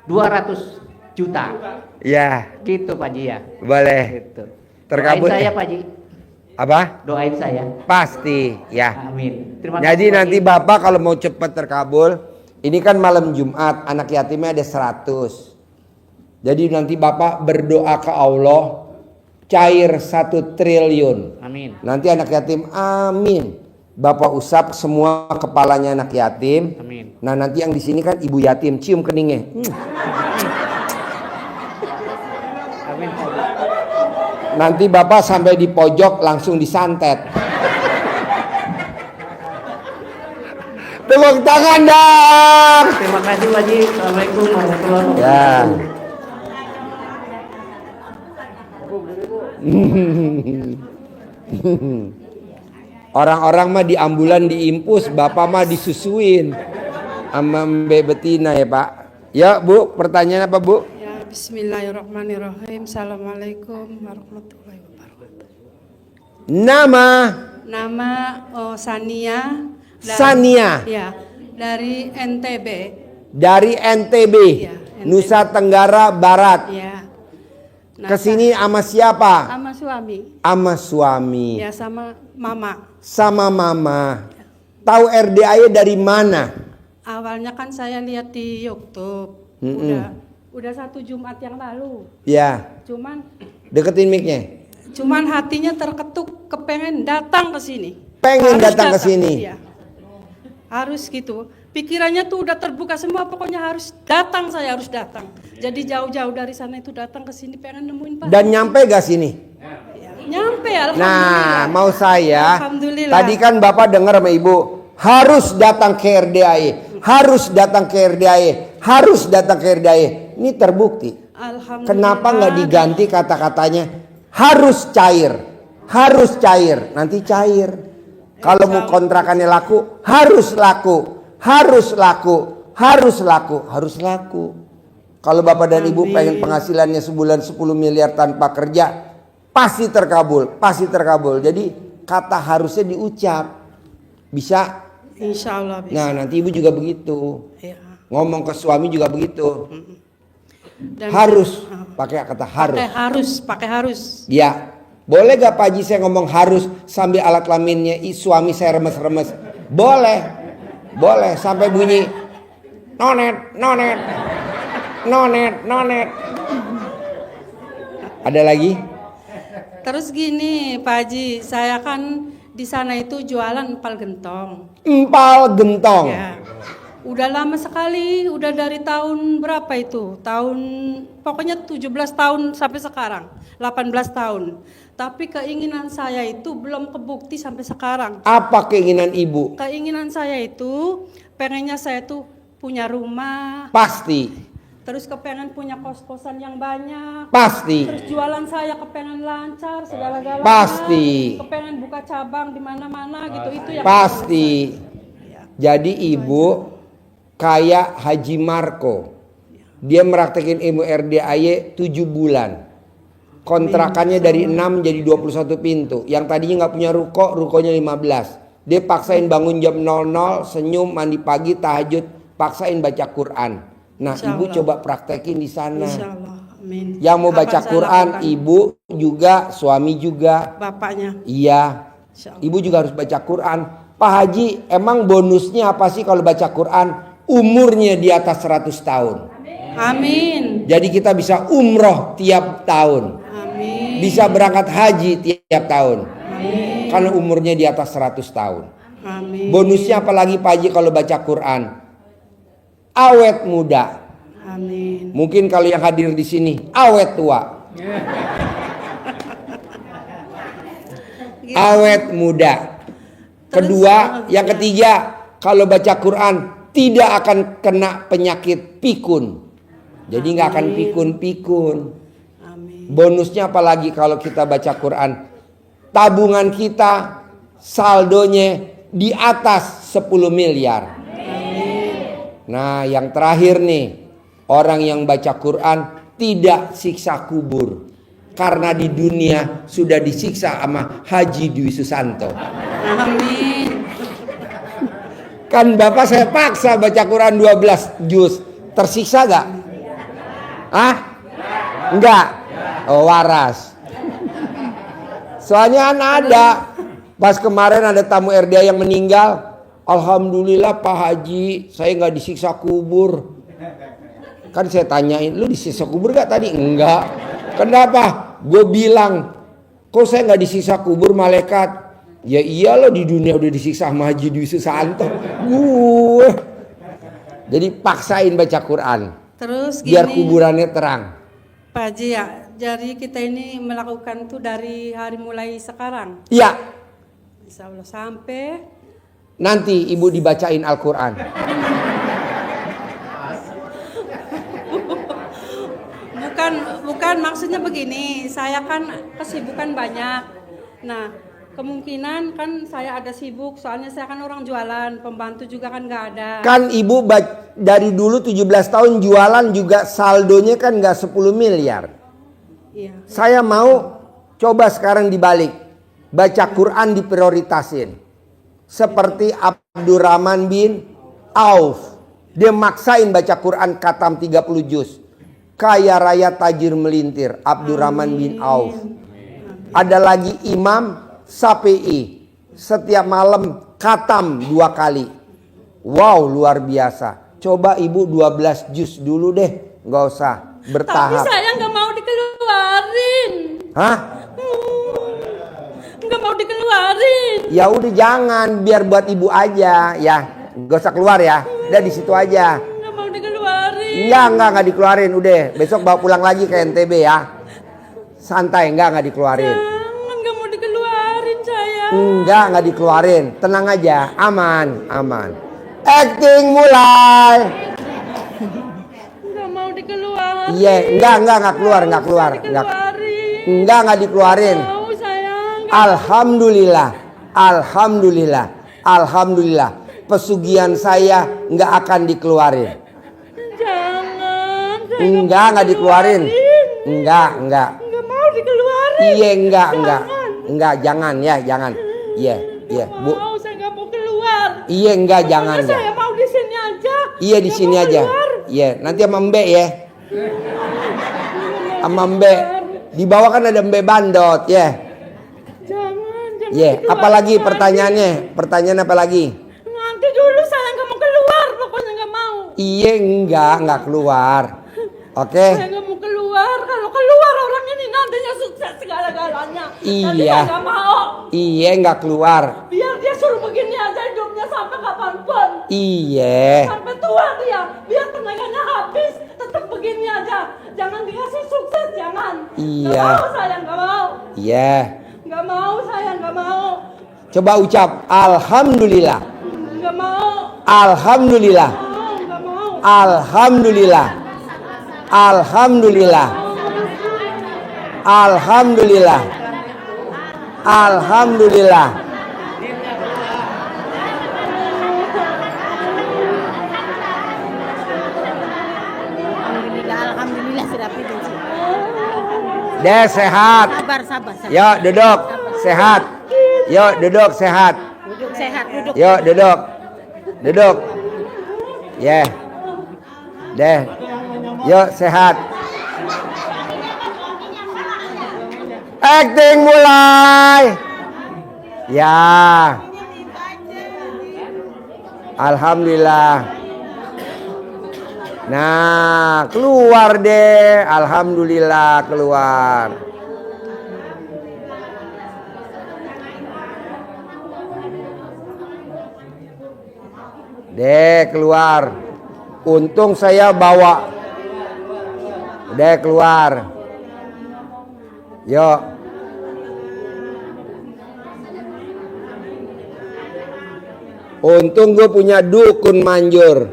200 juta. Ya. Gitu Pak Haji ya. Boleh. Gitu. Terkabul. Doain saya Pak Haji. Apa? Doain saya. Pasti ya. Amin. Terima Jadi kasih, Pak nanti Haji. bapak kalau mau cepet terkabul, ini kan malam Jumat, anak yatimnya ada 100. Jadi nanti bapak berdoa ke Allah, cair 1 triliun. Amin. Nanti anak yatim, amin. Bapak usap semua kepalanya anak yatim. Amin. Nah nanti yang di sini kan ibu yatim, cium keningnya. Amin Pak Haji. Nanti bapak sampai di pojok langsung disantet. Tepuk tangan dong. Terima kasih Pak Haji. Assalamualaikum warahmatullahi wabarakatuh. Ya. Orang-orang mah di ambulan diimpus, bapak mah disusuin sama Mbak Betina ya Pak. Ya Bu, pertanyaan apa Bu? Ya, bismillahirrahmanirrahim. Assalamualaikum warahmatullahi wabarakatuh. Nama Nama Sania. Sania Ya, dari NTB. dari NTB, Iya, NTB. Nusa Tenggara Barat. Ya. Kesini sama siapa? sama suami. Sama suami. Ya, sama mama. Sama mama. Tahu RDAY dari mana? Awalnya kan saya lihat di YouTube. Udah 1 Jumat yang lalu. Ya, Cuman deketin mic-nya. hatinya terketuk, kepengen datang ke sini. Pengen Harus datang ke sini. Iya. Harus gitu. Pikirannya tuh udah terbuka semua, pokoknya harus datang, saya harus datang. Jadi jauh-jauh dari sana itu datang ke sini pengen nemuin Pak. Dan nyampe gak sini? Ya, nyampe alhamdulillah. Nah, mau saya. Alhamdulillah. Tadi kan Bapak dengar sama Ibu, harus datang ke RDAY, harus datang ke RDAY, harus datang ke RDAY. Ini terbukti. Alhamdulillah. Kenapa nggak diganti kata-katanya? Harus cair, harus cair. Nanti cair. Kalau mau kontrakannya laku, harus laku, harus laku, harus laku, harus laku. Kalau Bapak dan Ibu Amin. pengen penghasilannya sebulan 10 miliar tanpa kerja, pasti terkabul, pasti terkabul. Jadi kata harusnya diucap. Bisa? Insya Allah bisa. Nah, nanti Ibu juga begitu. Ya. Ngomong ke suami juga begitu. Dan Harus pakai kata harus. pakai harus. Ya. Boleh gak Pak Haji saya ngomong harus sambil alat kelaminnya suami saya remes-remes? Boleh. Boleh sampai bunyi nonet, nonet. Nonet, nonet. Ada lagi? Terus gini Pak Haji, saya kan di sana itu jualan empal gentong. Empal gentong. Ya. Udah lama sekali, udah dari tahun berapa itu? Pokoknya 17 tahun sampai sekarang, 18 tahun. Tapi keinginan saya itu belum kebukti sampai sekarang. Apa keinginan Ibu? Keinginan saya itu, pengennya saya tuh punya rumah, Pasti. terus kepengen punya kos-kosan yang banyak. Pasti. Terus jualan saya kepengen lancar segala-galanya. Pasti. Kepengen buka cabang di mana-mana gitu, itu yang Pasti. Jadi Ibu kayak Haji Marco. Dia meraktekin ilmu RDAY 7 bulan. Kontrakannya dari 6 jadi 21 pintu. Yang tadinya nggak punya rukonya 15. Dia paksain bangun jam 00, senyum, mandi pagi, tahajud, paksain baca Quran. Nah, Insya Ibu Allah. coba praktekin di sana. Insya Allah, amin. Yang mau Akan baca saya Quran, lakukan. Ibu juga, suami juga. Bapaknya. Iya. Insya Allah. Ibu juga harus baca Quran. Pak Haji, emang bonusnya apa sih kalau baca Quran? Umurnya di atas 100 tahun. Amin. Jadi kita bisa umroh tiap tahun. Amin. Bisa berangkat haji tiap tahun. Amin. Kalau umurnya di atas 100 tahun. Amin. Bonusnya apalagi Pak Haji kalau baca Quran? Awet muda. Amin. Mungkin kalau yang hadir di sini awet tua. Awet muda. Kedua, yang ketiga, kalau baca Quran tidak akan kena penyakit pikun. Jadi nggak akan pikun-pikun. Amin. Bonusnya apalagi kalau kita baca Quran, tabungan kita saldonya di atas 10 miliar. Nah, yang terakhir nih, orang yang baca Quran tidak siksa kubur. Karena di dunia sudah disiksa sama Haji Dwi Susanto. Amin. Kan Bapak saya paksa baca Quran 12 juz. Tersiksa gak? Hah? Enggak? Oh, waras. Soalnya kan ada. Pas kemarin ada tamu RDA yang meninggal. Alhamdulillah Pak Haji, saya nggak disiksa kubur. Kan saya tanyain, lu disiksa kubur gak tadi? Enggak. Kenapa? Gue bilang, kok saya nggak disiksa kubur malaikat? Ya iya lo di dunia udah disiksa sama Haji Dwi Susanto. Gue. Jadi paksain baca Quran. Terus gini, Biar kuburannya terang. Pak Haji ya, jadi kita ini melakukan tuh dari hari mulai sekarang. Iya. Insya Allah sampai Nanti ibu dibacain Al-Quran. Bukan maksudnya begini, saya kan kesibukan banyak. Nah, kemungkinan kan saya ada sibuk, soalnya saya kan orang jualan, pembantu juga kan nggak ada. Kan ibu dari dulu 17 tahun jualan juga saldonya kan nggak 10 miliar. Iya. Saya mau coba sekarang dibalik. Baca Quran diprioritasin. Seperti Abdurrahman bin Auf. Dia maksain baca Quran khatam 30 juz. Kaya raya tajir melintir, Abdurrahman bin Auf. Ada lagi Imam Syafi'i. Setiap malam khatam 2 kali. Wow, luar biasa. Coba ibu 12 juz dulu deh. Nggak usah bertahap. Tapi saya nggak mau dikeluarin. Hah? Nggak mau dikeluarin. Ya udah jangan, biar buat ibu aja ya. Nggak usah keluar ya. Udah di situ aja. Nggak mau dikeluarin. Enggak dikeluarin. Udah, besok bawa pulang lagi ke NTB ya. Santai, enggak dikeluarin. Jangan, nggak mau dikeluarin saya. Enggak dikeluarin. Tenang aja, aman. Acting mulai. Nggak mau dikeluarin. Iya, enggak keluar. Enggak dikeluarin. Mau saya. Alhamdulillah. Pesugihan saya enggak akan dikeluarin. Jangan, Enggak dikeluarin. Enggak. Enggak mau dikeluarin. Iya, enggak, jangan ya, jangan. Iya, Bu. Mau, saya nggak mau keluar. Iya, enggak, jangan ya. Saya mau di sini aja. Iya, di Nggak sini mau aja. keluar. Iya, nanti sama Mbe ya. Sama Mbe. Di bawah kan ada Mbe Bandot ya. Jangan Iya, dikeluarin apalagi lagi. pertanyaannya? Pertanyaan apa lagi? Nanti dulu saya nggak mau keluar, pokoknya nggak mau. Iya, enggak keluar. Oke. Saya nggak mau keluar. Kalau keluar orang ini nantinya sukses segala-galanya. Nanti Iya. saya nggak mau. Iya, enggak keluar. Biar dia suruh begini aja hidupnya sampai kapanpun. Iya. Sampai tua dia. Biar tenaganya habis. Tetap begini aja. Jangan dikasih sukses, jangan. Iya. Nggak mau saya, nggak mau. Iya. Nggak mau saya, nggak mau. Coba ucap alhamdulillah. Nggak mau. Alhamdulillah. Nggak mau. Alhamdulillah. Alhamdulillah. Alhamdulillah. Alhamdulillah. Alhamdulillah sudah pindah. Deh sehat. Sabar. Yuk duduk. Sehat. Yuk duduk sehat. Duduk sehat, duduk. Yuk duduk. Duduk. Yeah. Deh. Yuk sehat. Acting mulai. Ya. Alhamdulillah. Nah, keluar deh. Alhamdulillah keluar. Deh keluar. Untung saya bawa. Deh keluar. Yuk. Untung gue punya dukun manjur.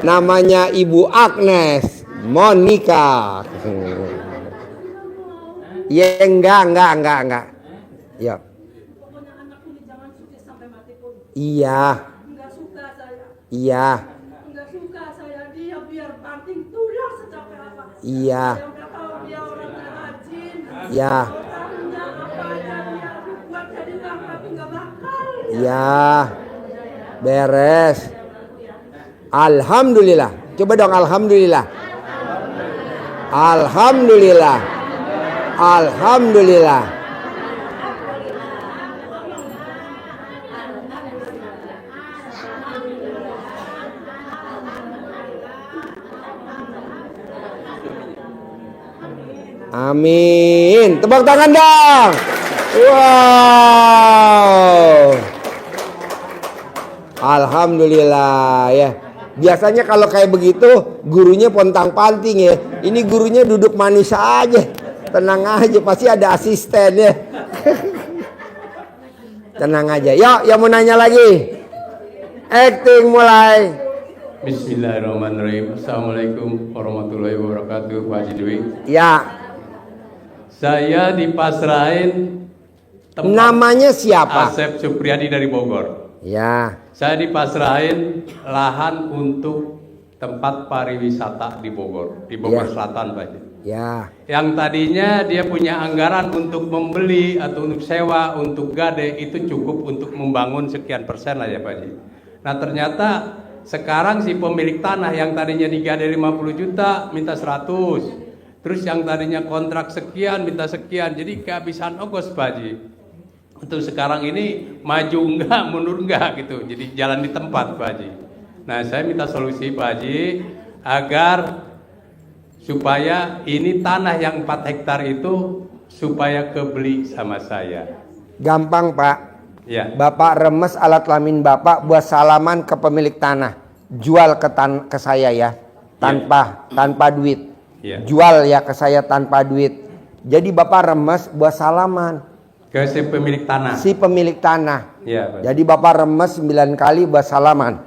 Namanya Ibu Agnes Monica. Ya enggak. Ya. Iya. Nggak suka saya. Iya. Nggak suka saya. Dia biar banting tulang secapek apa. Iya. Saya udah tahu dia orangnya rajin. Ya. Orangnya apa ya, dia buat jadi bang, tapi nggak bakal. Ya. Beres. Alhamdulillah. Coba dong alhamdulillah. Alhamdulillah. Alhamdulillah. Amin. Tepuk tangan dong. Wow. Alhamdulillah ya. Biasanya kalau kayak begitu gurunya pontang-panting ya. Ini gurunya duduk manis aja. Tenang aja, pasti ada asisten ya. Tenang aja. Yuk, yang mau nanya lagi. Acting mulai. Bismillahirrahmanirrahim. Assalamualaikum warahmatullahi wabarakatuh, Pak Haji Dwi. Ya. Saya dipasrahin Namanya siapa? Asep Supriyadi dari Bogor. Ya. Saya dipasrahin lahan untuk tempat pariwisata di Bogor Ya. Selatan, Pak Haji. Ya. Yang tadinya dia punya anggaran untuk membeli atau untuk sewa, untuk gade, itu cukup untuk membangun sekian persen lah ya Pak Haji. Nah ternyata sekarang si pemilik tanah yang tadinya digade 50 juta minta 100. Terus yang tadinya kontrak sekian minta sekian. Jadi kehabisan ongkos Pak Haji. Untuk sekarang ini maju enggak, mundur enggak gitu. Jadi jalan di tempat Pak Haji. Nah saya minta solusi Pak Haji agar supaya ini tanah yang 4 hektar itu supaya kebeli sama saya. Gampang Pak. Ya. Bapak remes alat kelamin Bapak buat salaman ke pemilik tanah. Jual ke saya ya. Tanpa duit. Ya. Jual ya ke saya tanpa duit. Jadi Bapak remes buat salaman. Ke si pemilik tanah. Si pemilik tanah. Ya, Pak. Jadi Bapak remes 9 kali buat salaman.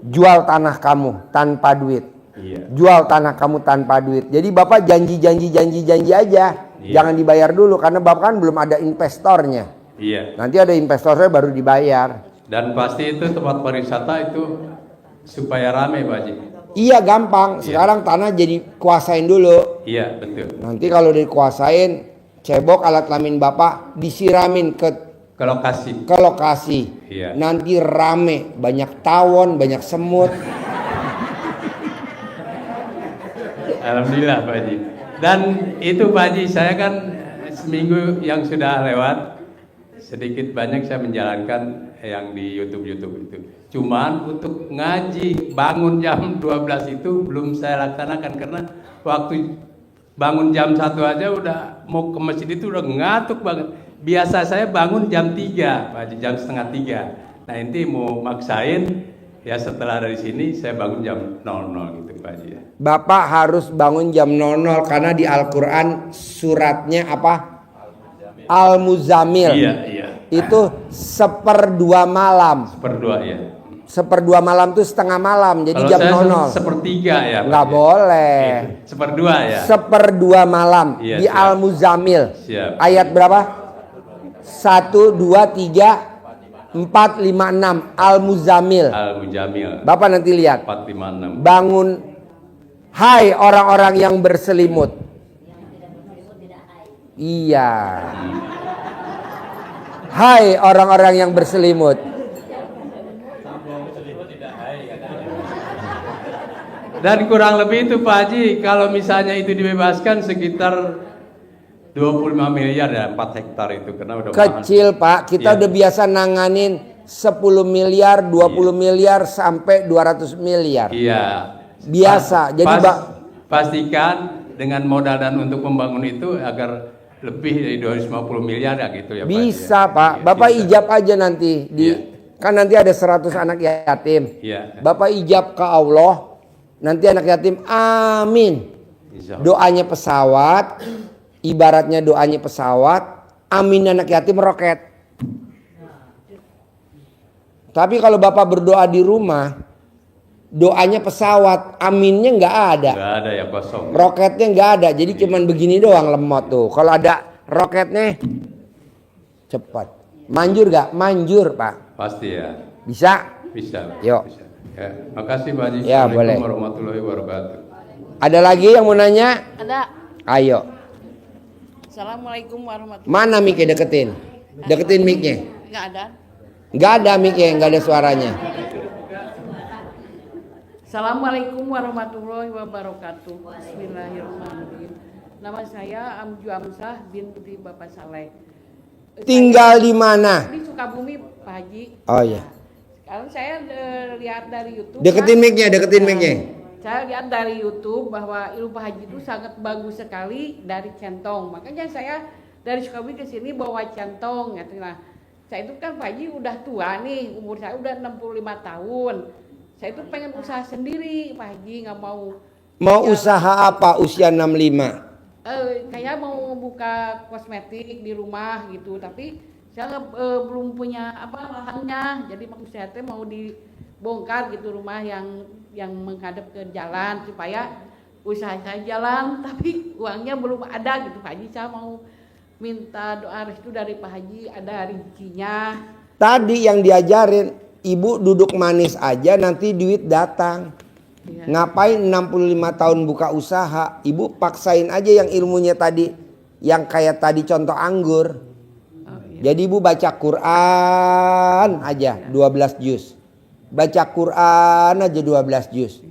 Jual tanah kamu tanpa duit. Iya. Jual tanah kamu tanpa duit. Jadi Bapak janji aja. Iya. Jangan dibayar dulu karena Bapak kan belum ada investornya. Iya. Nanti ada investornya baru dibayar. Dan pasti itu tempat pariwisata itu supaya rame Pak Haji. Iya gampang. Sekarang tanah jadi kuasain dulu. Iya, betul. Nanti kalau dikuasain, cebok alat kelamin bapak disiramin ke Ke lokasi. lokasi. Iya. Nanti rame, banyak tawon, banyak semut. Alhamdulillah Pak Haji. Dan itu Pak Haji, saya kan seminggu yang sudah lewat, sedikit banyak saya menjalankan yang di YouTube itu. Cuman untuk ngaji bangun jam 12 itu belum saya laksanakan karena waktu bangun jam 1 aja udah mau ke masjid itu udah ngantuk banget. Biasa saya bangun jam 3, Pak Haji, jam setengah 3. Nah inti mau maksain ya setelah dari sini saya bangun jam 00 gitu Pak Haji ya. Bapak harus bangun jam 00 karena di Al-Quran suratnya apa? Al-Muzammil. Iya. Itu 1/2 malam. 1/2 ya. 1/2 malam tuh setengah malam, jadi Kalau jam saya 00. 1/3 ya. Nggak Pak, boleh. ya. 1/2 ya. 1/2 malam Iya, di siap. Al-Muzammil. Siap. Ayat berapa? 1, 2, 3, 4, 5, 6. Al-Muzammil. Al-Mujamil. Bapak nanti lihat. 456. Bangun. Hai orang-orang yang berselimut. Iya. Hai orang-orang yang berselimut. Dan kurang lebih itu Pak Haji, kalau misalnya itu dibebaskan sekitar 25 miliar ya, 4 hektar itu karena udah Kecil Pak, kita Iya. udah biasa nanganin 10 miliar, 20 miliar sampai 200 miliar. Iya. Biasa. Jadi pastikan dengan modal dan untuk membangun itu agar lebih dari 250 miliar ya gitu ya Pak Haji, bisa ya. Pak. Iya, Bapak bisa. ijab aja nanti di Iya. kan nanti ada 100 anak yatim. Iya. Bapak ijab ke Allah. Nanti anak yatim amin. Insya Allah. Doanya pesawat, ibaratnya doanya pesawat, amin anak yatim roket. Tapi kalau Bapak berdoa di rumah, doanya pesawat, aminnya nggak ada. Nggak ada ya, kosong. Roketnya nggak ada, jadi cuman begini doang lemot tuh. Kalau ada roketnya cepat. Manjur nggak? Manjur Pak. Pasti ya. Bisa? Bisa. Yuk. Bisa. Ya, makasih Pak Haji. Ya, Assalamualaikum boleh. warahmatullahi wabarakatuh. Ada lagi yang mau nanya? Ada. Ayo. Assalamualaikum warahmatullahi Mana mic-nya deketin? Deketin mic-nya. Enggak ada. Nggak ada mic-nya, nggak ada suaranya. Assalamualaikum warahmatullahi wabarakatuh. Bismillahirrahmanirrahim. Nama saya Amju Amsah binti Bapak Saleh. Tinggal di mana? Di Sukabumi Pak Haji. Oh iya. Kalau saya lihat dari YouTube. Deketin mic-nya, deketin mic-nya. Saya lihat dari YouTube bahwa ilmu Pak Haji itu sangat bagus sekali dari centong. Makanya saya dari Sukabumi ke sini bawa centong. Nah, saya itu kan Pak Haji udah tua nih, umur saya udah 65 tahun. Saya itu pengen usaha sendiri Pak Haji, nggak mau. Mau usaha apa usia 65? Kayak mau buka kosmetik di rumah gitu, tapi saya belum punya lahannya. Jadi maksud saya mau dibongkar gitu rumah yang menghadap ke jalan supaya usaha saya jalan, tapi uangnya belum ada gitu Pak Haji. Saya mau minta doa restu dari Pak Haji, ada rezekinya. Tadi yang diajarin, ibu duduk manis aja nanti duit datang. Ya. Ngapain 65 tahun buka usaha? Ibu paksain aja yang ilmunya tadi, yang kayak tadi contoh anggur. Jadi ibu baca Quran aja 12 juz. Baca Quran aja 12 juz.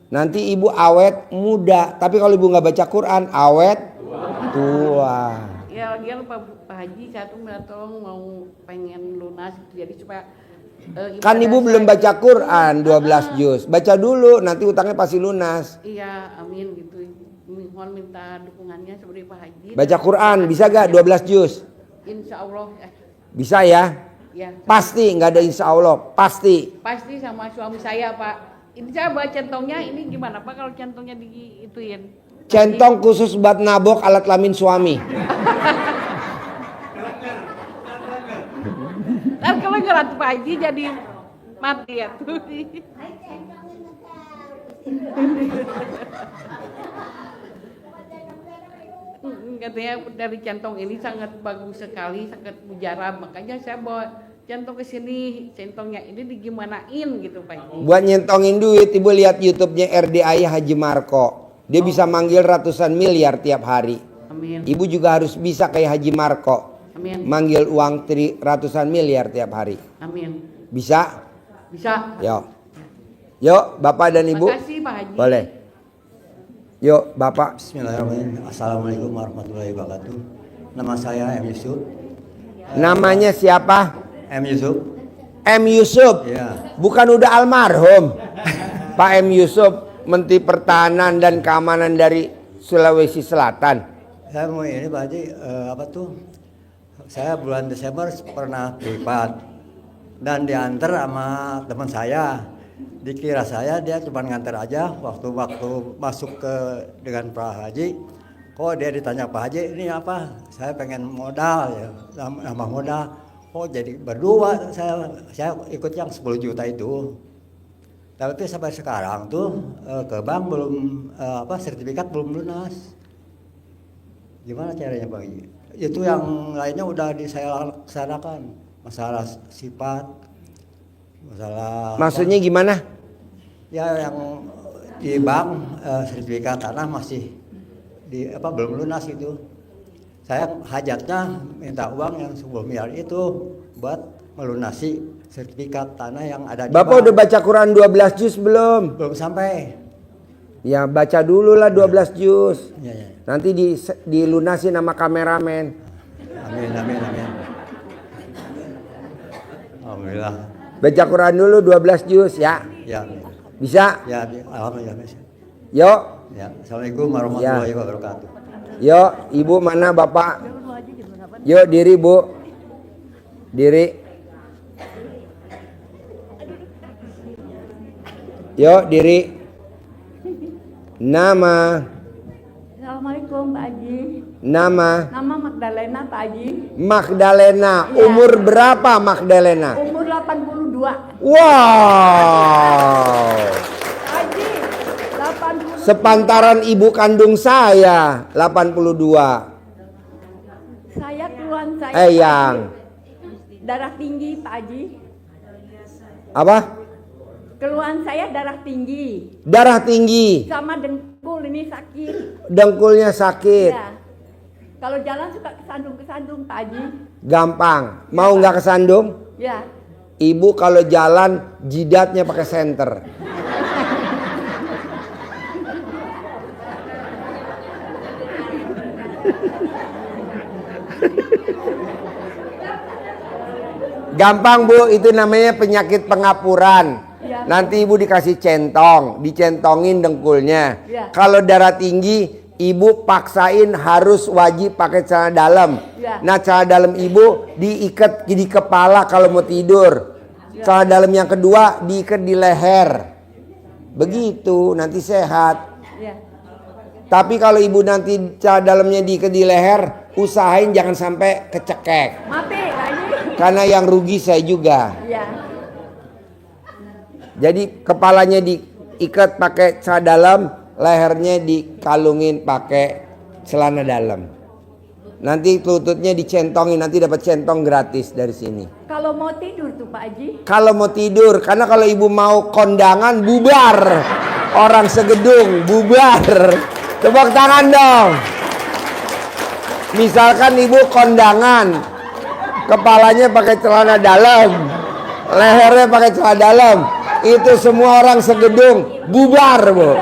Nanti ibu awet muda. Tapi kalau ibu nggak baca Quran, awet tua. Ya lagian Pak Haji, saya tuh minta tolong mau pengen lunas gitu. Jadi supaya Kan ibu belum baca Quran 12 juz. Baca dulu, nanti utangnya pasti lunas. Iya, amin gitu. Mohon minta dukungannya seperti Pak Haji. Baca Quran, bisa gak 12 juz? Insya Allah. Bisa ya? Ya. Pasti, nggak ada insya Allah. Pasti. Pasti sama suami saya Pak. Ini saya bawa centongnya, ini gimana Pak kalau centongnya diituin? Centong khusus buat nabok alat kelamin suami. Kan kalau ngerat Pak Haji jadi mati ya tuh. Katanya dari centong ini sangat bagus sekali, sangat mujarab. Makanya saya bawa centong ke sini, centongnya ini digimanain gitu Pak Haji. Buat nyentongin duit, ibu lihat YouTube-nya RDI Haji Marco. Dia bisa manggil ratusan miliar tiap hari. Amin. Ibu juga harus bisa kayak Haji Marco. Amin. Manggil uang ratusan miliar tiap hari. Amin. Bisa? Bisa. Yuk. Yuk, Bapak dan Ibu. Makasih Pak Haji. Boleh. Yuk, Bapak. Bismillahirrahmanirrahim. Assalamualaikum warahmatullahi wabarakatuh. Nama saya M. Yusuf. Namanya siapa? M. Yusuf. M. Yusuf. Ya. Bukan udah almarhum. Pak M. Yusuf, Menteri Pertahanan dan Keamanan dari Sulawesi Selatan. Saya mau ini Pak Haji, saya bulan Desember pernah privat dan diantar sama teman saya. Dikira saya dia cuma ngantar aja. Waktu masuk ke dengan Pak Haji, kok dia ditanya Pak Haji ini apa? Saya pengen modal ya, nambah modal. Oh jadi berdua saya ikut yang 10 juta itu. Tapi sampai sekarang tuh ke bank belum sertifikat belum lunas. Gimana caranya Pak Haji? Itu yang lainnya udah saya laksanakan. Masalah sifat, masalah. Maksudnya gimana? Ya yang di bank sertifikat tanah masih belum lunas itu. Saya hajatnya minta uang yang 10 miliar itu buat melunasi sertifikat tanah yang ada di Bapak bank. udah baca Quran 12 juz belum? Belum sampai. Ya baca dulu lah 12 juz. Ya. Nanti dilunasi nama kameramen. Amin. Alhamdulillah. Baca Quran dulu 12 juz ya. Ya. Bisa? Ya, alhamdulillah bisa. Yuk. Ya, Assalamualaikum warahmatullahi wabarakatuh. Yuk, Ibu mana Bapak? Yuk diri Bu. Diri. Yuk diri. Nama. Assalamualaikum Pak Haji. Nama. Nama Magdalena Pak Haji. Magdalena. Ya. Umur berapa Magdalena? Umur 82. Wow. Haji, 82. Sepantaran ibu kandung saya 82. Saya keluhan saya. Yang. Darah tinggi Pak Haji. Apa? Keluhan saya darah tinggi. Darah tinggi. Sama dengkul ini sakit. Dengkulnya sakit. Ya. Kalau jalan suka kesandung Pak Haji. Gampang. Mau nggak kesandung? Ya. Ibu kalau jalan jidatnya pakai senter. Gampang Bu, itu namanya penyakit pengapuran. Ya. Nanti ibu dikasih centong, dicentongin dengkulnya. Ya. Kalau darah tinggi, ibu paksain harus wajib pakai celana dalam. Ya. Nah celana dalam ibu diikat di kepala kalau mau tidur. Ya. Celana dalam yang kedua diikat di leher. Begitu nanti sehat. Ya. Tapi kalau ibu nanti celana dalamnya diikat di leher, usahain jangan sampai kecekek. Mati Pak Haji. Karena yang rugi saya juga. Ya. Jadi kepalanya diikat pakai celana dalam, lehernya dikalungin pakai celana dalam. Nanti lututnya dicentongin, nanti dapat centong gratis dari sini. Kalau mau tidur tuh Pak Haji. Kalau mau tidur, karena kalau ibu mau kondangan bubar. Orang segedung bubar. Tepuk tangan dong. Misalkan ibu kondangan, kepalanya pakai celana dalam, lehernya pakai celana dalam. Itu semua orang segedung bubar Bu.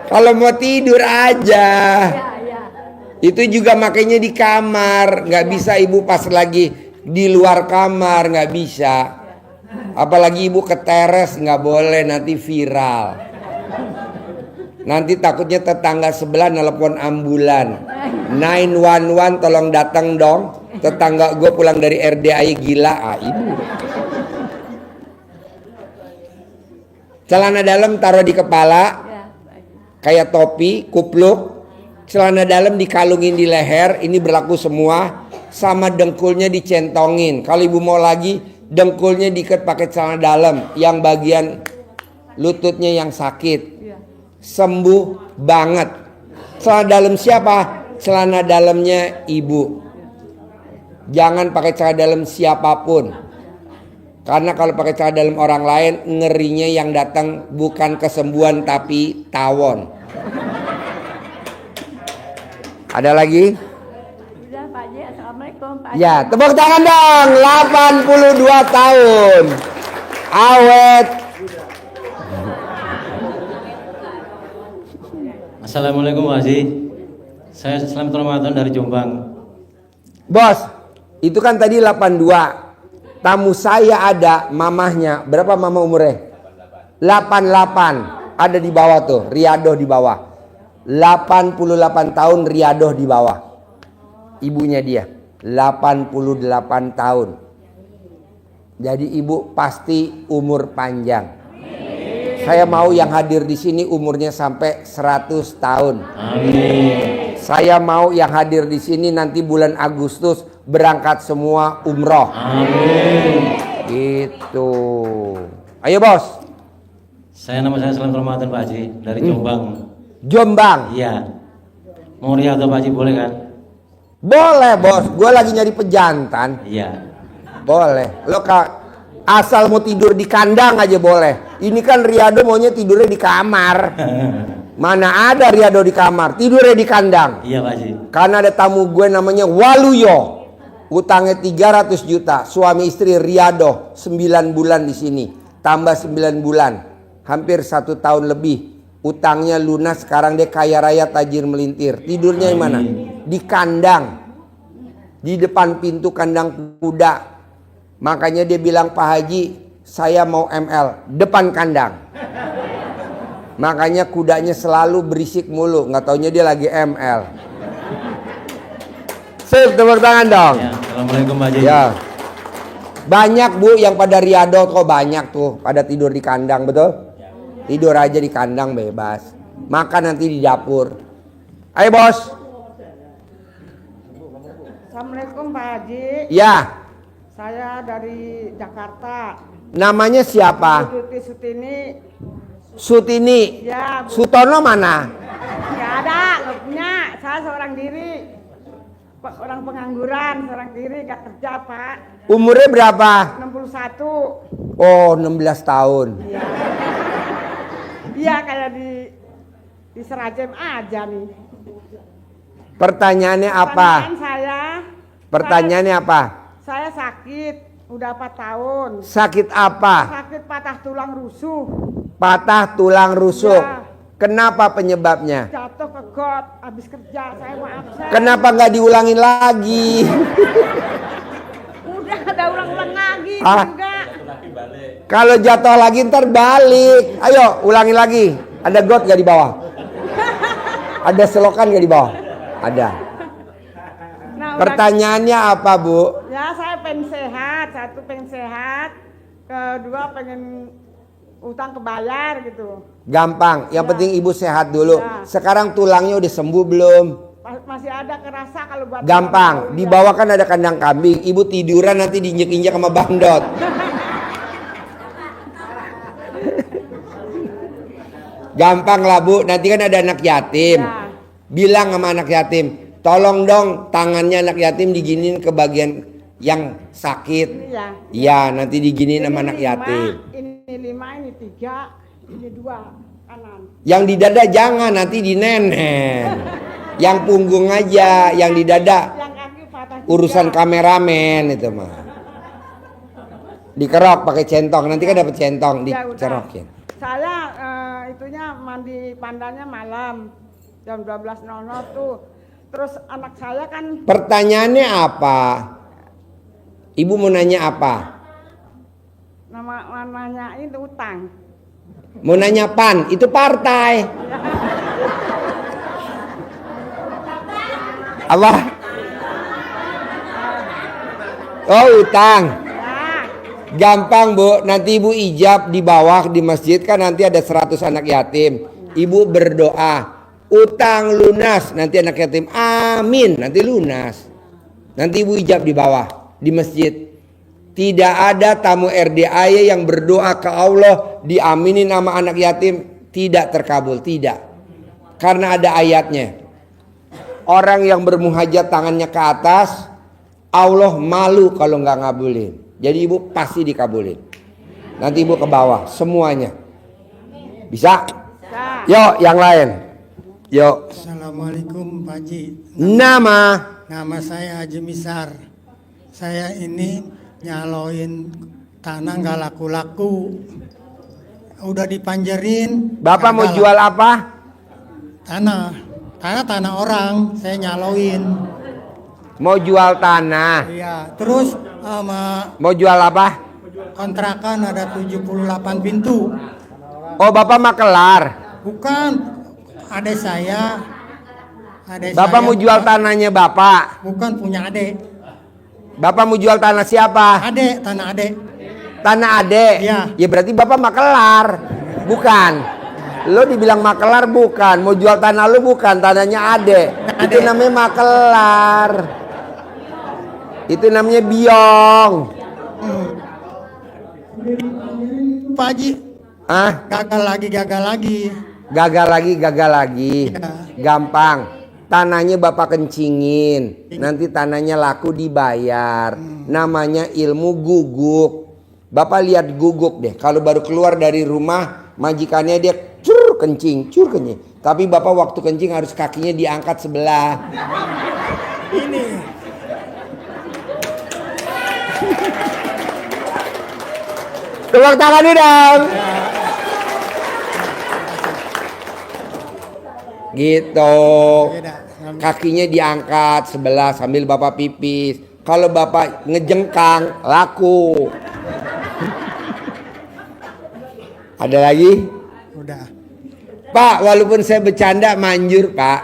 Kalau mau tidur aja. Itu juga makanya di kamar. Nggak bisa ibu pas lagi di luar kamar, nggak bisa. Apalagi ibu ke teres nggak boleh, nanti viral. Nanti takutnya tetangga sebelah nelpon ambulan. 911 tolong datang dong. Tetangga gue pulang dari RDI gila. Ibu. Celana dalam taruh di kepala, kayak topi, kupluk. Celana dalam dikalungin di leher, ini berlaku semua. Sama dengkulnya dicentongin. Kalau ibu mau lagi, dengkulnya diikat pakai celana dalam. Yang bagian lututnya yang sakit. Sembuh banget. Celana dalam siapa? Celana dalamnya ibu. Jangan pakai cara dalam siapapun. Karena kalau pakai cara dalam orang lain, ngerinya yang datang bukan kesembuhan tapi tawon. Ada lagi? Sudah Pak Haji, Assalamualaikum Pak Haji. Ya, tepuk tangan dong. 82 tahun. Awet. Assalamualaikum Pak Haji. Saya Selamat Ramadan dari Jombang. Bos, itu kan tadi 82. Tamu saya ada mamahnya. Berapa mama umurnya? 88. Ada di bawah tuh, riadoh di bawah. 88 tahun riadoh di bawah. Ibunya dia 88 tahun. Jadi ibu pasti umur panjang. Saya mau yang hadir di sini umurnya sampai 100 tahun. Amin. Saya mau yang hadir di sini nanti bulan Agustus berangkat semua umroh. Amin. Gitu. Ayo bos. Nama saya Selamat Ramadan Pak Haji dari Jombang. Jombang. Iya. Mau riadoh Pak Haji boleh kan? Boleh bos. Gue lagi nyari pejantan. Iya. Boleh. Lo asal mau tidur di kandang aja boleh. Ini kan riado maunya tidurnya di kamar. Mana ada riado di kamar, tidurnya di kandang. Iya Pak Haji. Karena ada tamu gue namanya Waluyo. Utangnya 300 juta. Suami istri riado 9 bulan di sini. Tambah 9 bulan. Hampir 1 tahun lebih. Utangnya lunas, sekarang dia kaya raya tajir melintir. Tidurnya di mana? Di kandang. Di depan pintu kandang kuda. Makanya dia bilang, Pak Haji, saya mau ML depan kandang. Makanya kudanya selalu berisik mulu, nggak taunya dia lagi ML. Sip, tepuk tangan dong. Ya, Assalamualaikum Pak Haji. Ya. Banyak bu yang pada riado kok, banyak tuh pada tidur di kandang, betul? Tidur aja di kandang bebas. Makan nanti di dapur. Ayo bos. Assalamualaikum Pak Haji. Ya. Saya dari Jakarta. Namanya siapa? Tuti Sutini. Sutini. Ya, Bu. Sutono mana? Nggak ada, nggak punya. Saya seorang diri. Orang pengangguran, seorang diri, nggak kerja Pak. Umurnya berapa? 61. Oh, 16 tahun. Iya. Iya kayak di Serajem aja nih. Pertanyaannya apa? Pertanyaannya apa? Saya sakit, udah 4 tahun. Sakit apa? Sakit patah tulang rusuk. Patah tulang rusuk. Ya. Kenapa penyebabnya? Jatuh ke got, habis kerja. Saya mau absen. Kenapa nggak diulangin lagi? Udah ada ulang-ulang lagi juga. Kalau jatuh lagi ntar balik. Ayo ulangi lagi. Ada got nggak di bawah? Ada selokan nggak di bawah? Ada. Nah, Pertanyaannya apa bu? Ya saya pengen sehat, satu pengen sehat, kedua pengen utang kebayar gitu. Gampang. Yang Ya. penting ibu sehat dulu. Ya. Sekarang tulangnya udah sembuh belum? Masih ada kerasa kalau buat Gampang. Di bawah kan ada kandang kambing. Ibu tiduran nanti diinjek-injek sama bandot. Gampang lah bu. Nanti kan ada anak yatim. Ya. Bilang sama anak yatim, tolong dong tangannya anak yatim diginin ke bagian yang sakit. Iya. Iya, nanti diginin sama anak 5, yatim. Ini 5, ini 3, ini 2 kanan. Yang di dada jangan, nanti di nenen. Yang punggung aja, yang di dada Yang kaki patah urusan juga. kameramen itu mah. Dikerok pakai centong, nanti kan dapat centong, Ya, udah. dicerokin. Saya itunya mandi pandannya malam jam 12.00 tuh. Terus anak saya kan Pertanyaannya apa? Ibu mau nanya apa? nanyain utang. Mau nanya PAN, itu partai. Apa? Oh utang. Gampang bu, nanti ibu ijab di bawah di masjid kan nanti ada 100 anak yatim. Ibu berdoa, utang lunas, nanti anak yatim amin, nanti lunas. Nanti ibu ijab di bawah di masjid. Tidak ada tamu RDAY yang berdoa ke Allah diaminin nama anak yatim tidak terkabul, tidak. Karena ada ayatnya. Orang yang bermuhajat tangannya ke atas, Allah malu kalau nggak ngabulin. Jadi ibu pasti dikabulin. Nanti ibu ke bawah semuanya. Bisa? Yuk yang lain. Yuk. Assalamualaikum Pak Haji. Nama saya Haji Misar. Saya ini nyaloin tanah nggak laku-laku. Udah dipanjerin. Bapak mau jual apa? Tanah orang. Saya nyaloin. Mau jual tanah. Iya. Terus mau jual apa? Kontrakan ada 78 pintu. Oh, Bapak makelar. Bukan. Adik saya. Bapak mau jual tanahnya Bapak? Bukan, punya adik. Bapak mau jual tanah siapa? Tanah adik. Tanah adik? Iya. Ya berarti Bapak makelar. Bukan. Lo dibilang makelar bukan. Mau jual tanah lo bukan. Tanahnya adik. Itu namanya makelar. Itu namanya biong. Pak Haji. Gagal lagi. Gagal lagi. Gampang. Tanahnya Bapak kencingin. Nanti tanahnya laku dibayar. Namanya ilmu guguk. Bapak lihat guguk deh. Kalau baru keluar dari rumah, majikannya dia cur kencing. Tapi Bapak waktu kencing harus kakinya diangkat sebelah. Ini. Tepuk tangan dong. Gitu. Kakinya diangkat sebelah sambil Bapak pipis. Kalau Bapak ngejengkang, laku. Ada lagi? Udah. Pak, walaupun saya bercanda manjur Pak.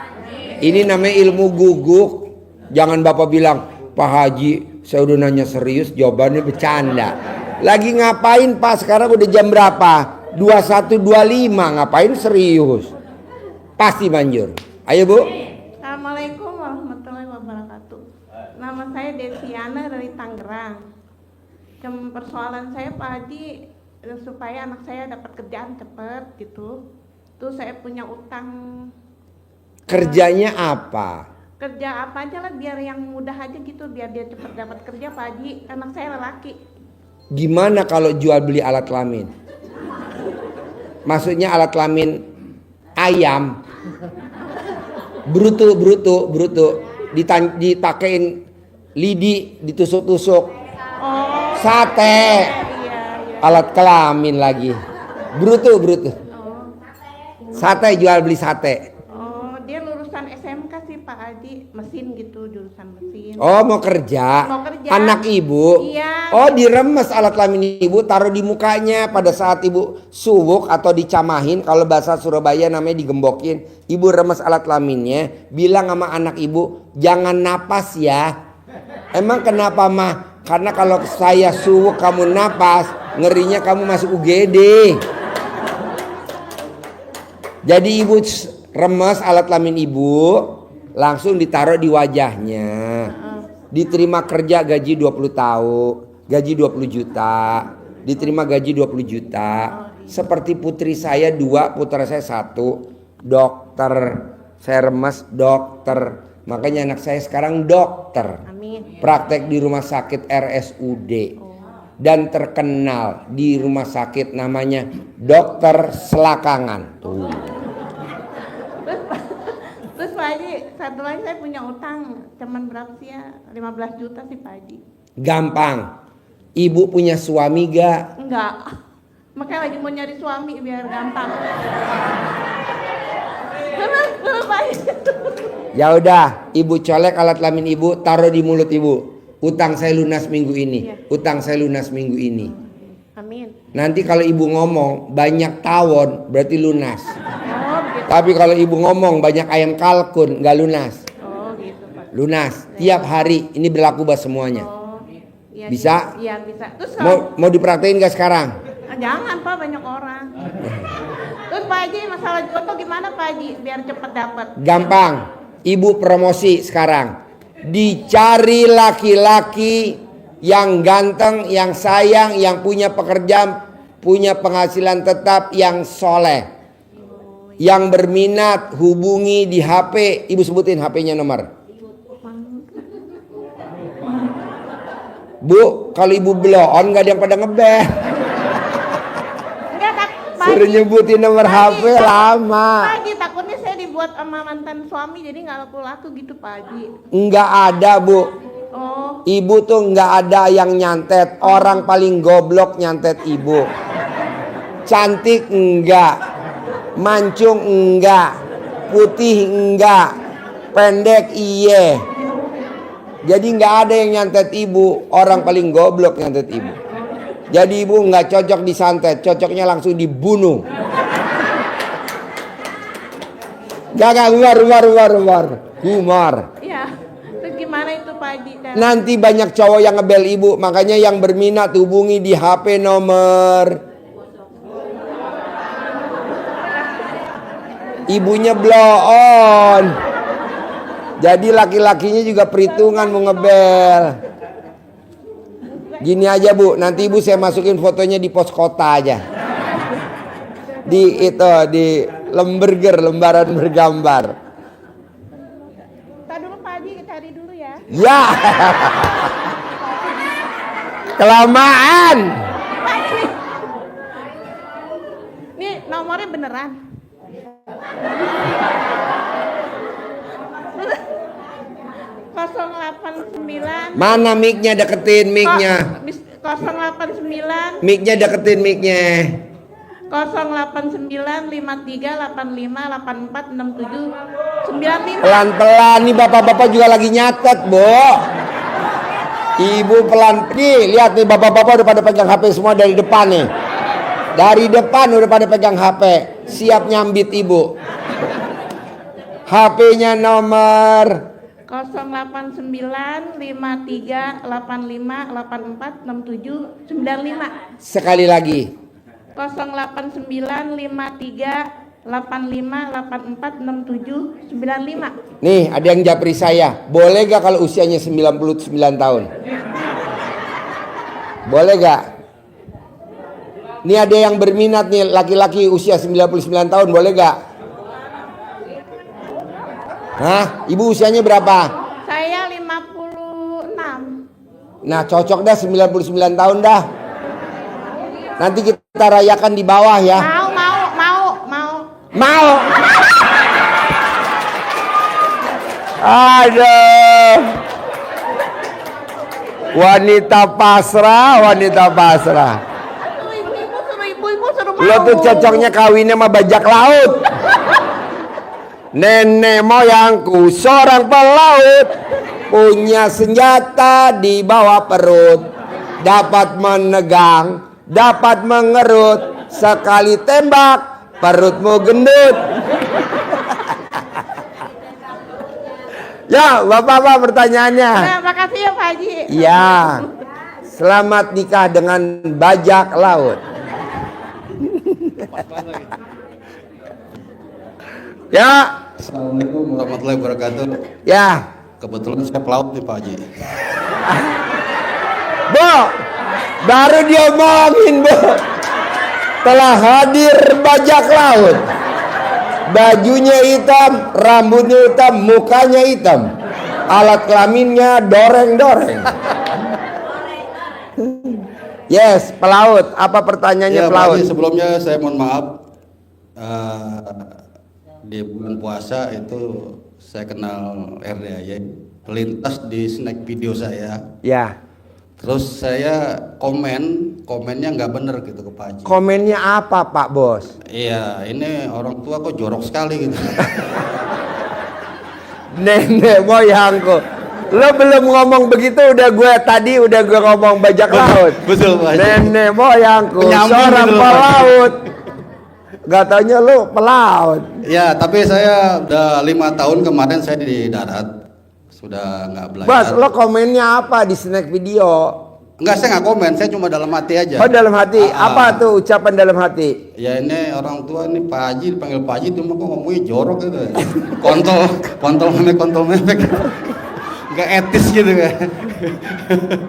Ini namanya ilmu guguk. Jangan Bapak bilang, Pak Haji, saya udah nanya serius, jawabannya bercanda. Lagi ngapain Pak? Sekarang udah jam berapa? 21.25, ngapain serius? Pasti manjur. Ayo Bu. Assalamualaikum warahmatullahi wabarakatuh. Nama saya Desiana dari Tangerang. Persoalan saya Pak Haji, supaya anak saya dapat kerjaan cepat gitu. Tuh saya punya utang. Kerjanya apa? Kerja apa aja lah biar yang mudah aja gitu, biar dia cepat dapat kerja Pak Haji. Anak saya lelaki. Gimana kalau jual beli alat kelamin? Maksudnya alat kelamin ayam. Bruto. Dipakein lidi, ditusuk-tusuk. Sate. Alat kelamin lagi. Bruto. Sate, jual beli sate. Oh, dia lulusan SMK sih Pak Haji, mesin gitu, jurusan mesin. Oh, mau kerja? Mau kerja. Anak ibu? Iya. Oh, diremes alat kelamin ibu, taruh di mukanya pada saat ibu suwuk atau dicamahin. Kalau bahasa Surabaya namanya digembokin. Ibu remes alat kelaminnya, bilang sama anak ibu, jangan napas ya. Emang kenapa mah? Karena kalau saya suwuk kamu napas, ngerinya kamu masuk UGD. Jadi ibu remes alat kelamin ibu, langsung ditaruh di wajahnya. Diterima kerja gaji 20 tahun, gaji 20 juta. Diterima gaji 20 juta. Seperti putri saya 2, putra saya 1. Dokter. Saya remes dokter. Makanya anak saya sekarang dokter. Amin. Praktek di rumah sakit RSUD. Dan terkenal di rumah sakit namanya Dokter Selakangan. Tuh. Terus Pak Haji, satu lagi saya punya utang, cuman berapa sih ya? 15 juta sih Pak Haji. Gampang. Ibu punya suami gak? Enggak. Makanya lagi mau nyari suami biar gampang. Terus Pak Haji. Ya udah, ibu colek alat kelamin ibu, taruh di mulut ibu. Utang saya lunas minggu ini. Iya. Utang saya lunas minggu ini. Amin. Nanti kalau ibu ngomong banyak tawon, berarti lunas. Oh, gitu. Tapi kalau ibu ngomong banyak ayam kalkun, nggak lunas. Oh, gitu Pak. Lunas. Tiap hari ini berlaku buat semuanya. Iya, Bisa? Iya, bisa. Terus Mau dipraktekin gak sekarang? jangan Pak, banyak orang. Terus Pak Haji, masalah jodoh gimana Pak Haji biar cepat dapat? Gampang. Ibu promosi sekarang. Dicari laki-laki yang ganteng, yang sayang, yang punya pekerjaan, punya penghasilan tetap, yang soleh. Yang berminat hubungi di HP. Ibu sebutin HP-nya nomor. Bu, kalau ibu bloon nggak ada yang pada ngebel. Suruh nyebutin nomor HP lama. Pak Haji, takutnya saya dibuat sama mantan suami jadi nggak laku-laku gitu Pak Haji. Nggak ada, Bu. Oh. Ibu tuh nggak ada yang nyantet. Orang paling goblok nyantet ibu. Cantik enggak, mancung enggak, putih enggak, pendek iye. Jadi nggak ada yang nyantet ibu. Orang paling goblok nyantet ibu. Jadi ibu nggak cocok disantet, cocoknya langsung dibunuh. Gak humor. Iya. Itu gimana itu Pak Haji? Nanti banyak cowok yang ngebel ibu, makanya yang berminat hubungi di HP nomor ibunya blow on. Jadi laki-lakinya juga perhitungan mau ngebel. Gini aja Bu, nanti ibu saya masukin fotonya di pos kota aja. Di lembaran bergambar. Tadi dulu Pak Haji, cari dulu ya. Ya. Kelamaan. Ini nomornya beneran. Mana mic-nya, deketin mic-nya. 089 Mic-nya deketin mic-nya. 0895385846795. Pelan-pelan nih bapak-bapak juga lagi nyatet, Bu. Ibu pelan. Nih, lihat nih bapak-bapak udah pada pegang HP semua dari depan nih. Dari depan udah pada pegang HP, siap nyambit ibu. HP-nya nomor 0895385846795. sekali lagi. 0895385846795. Nih, ada yang japri saya. Boleh gak kalau usianya 99 tahun? Boleh gak? Nih ada yang berminat nih, laki-laki usia 99 tahun, boleh gak? Hah? Ibu usianya berapa? Saya 56. Nah, cocok dah 99 tahun dah. Nanti kita rayakan di bawah ya. Mau. Aduh. Wanita pasrah. Lo tuh cocoknya kawinnya sama bajak laut. Nenek moyangku seorang pelaut, punya senjata di bawah perut, dapat menegang, dapat mengerut, sekali tembak perutmu gendut. Ya, bapak-bapak pertanyaannya. Nah, makasih ya Pak Haji. Ya, selamat nikah dengan bajak laut. Ya. Assalamualaikum warahmatullahi wabarakatuh. Ya. Kebetulan saya pelaut nih Pak Haji. Bu, baru diomongin Bu. Telah hadir bajak laut. Bajunya hitam, rambutnya hitam, mukanya hitam. Alat kelaminnya doreng-doreng. Yes, pelaut. Apa pertanyaannya Ya, pelaut? Pak Haji, sebelumnya saya mohon maaf. Di bulan puasa itu saya kenal RDAY, pelintas di snack video saya. Ya. Terus saya komennya nggak bener gitu ke Pak Haji. Komennya apa Pak Bos? Iya, ini orang tua kok jorok sekali gitu. Nenek moyangku. Lo belum ngomong begitu udah gue ngomong bajak laut. Betul Pak Haji. Nenek moyangku seorang gitu, pelaut. Gak taunya lu pelaut. Ya, tapi saya udah 5 tahun kemarin saya di darat. Sudah nggak belajar. Bos, lo komennya apa di snack video? Enggak, saya nggak komen, saya cuma dalam hati aja. Oh, dalam hati. Apa tuh ucapan dalam hati? Ya ini orang tua ini Pak Haji, dipanggil Pak Haji cuma kok ngomongnya jorok gitu. Kontol mepek. Nggak etis gitu kan.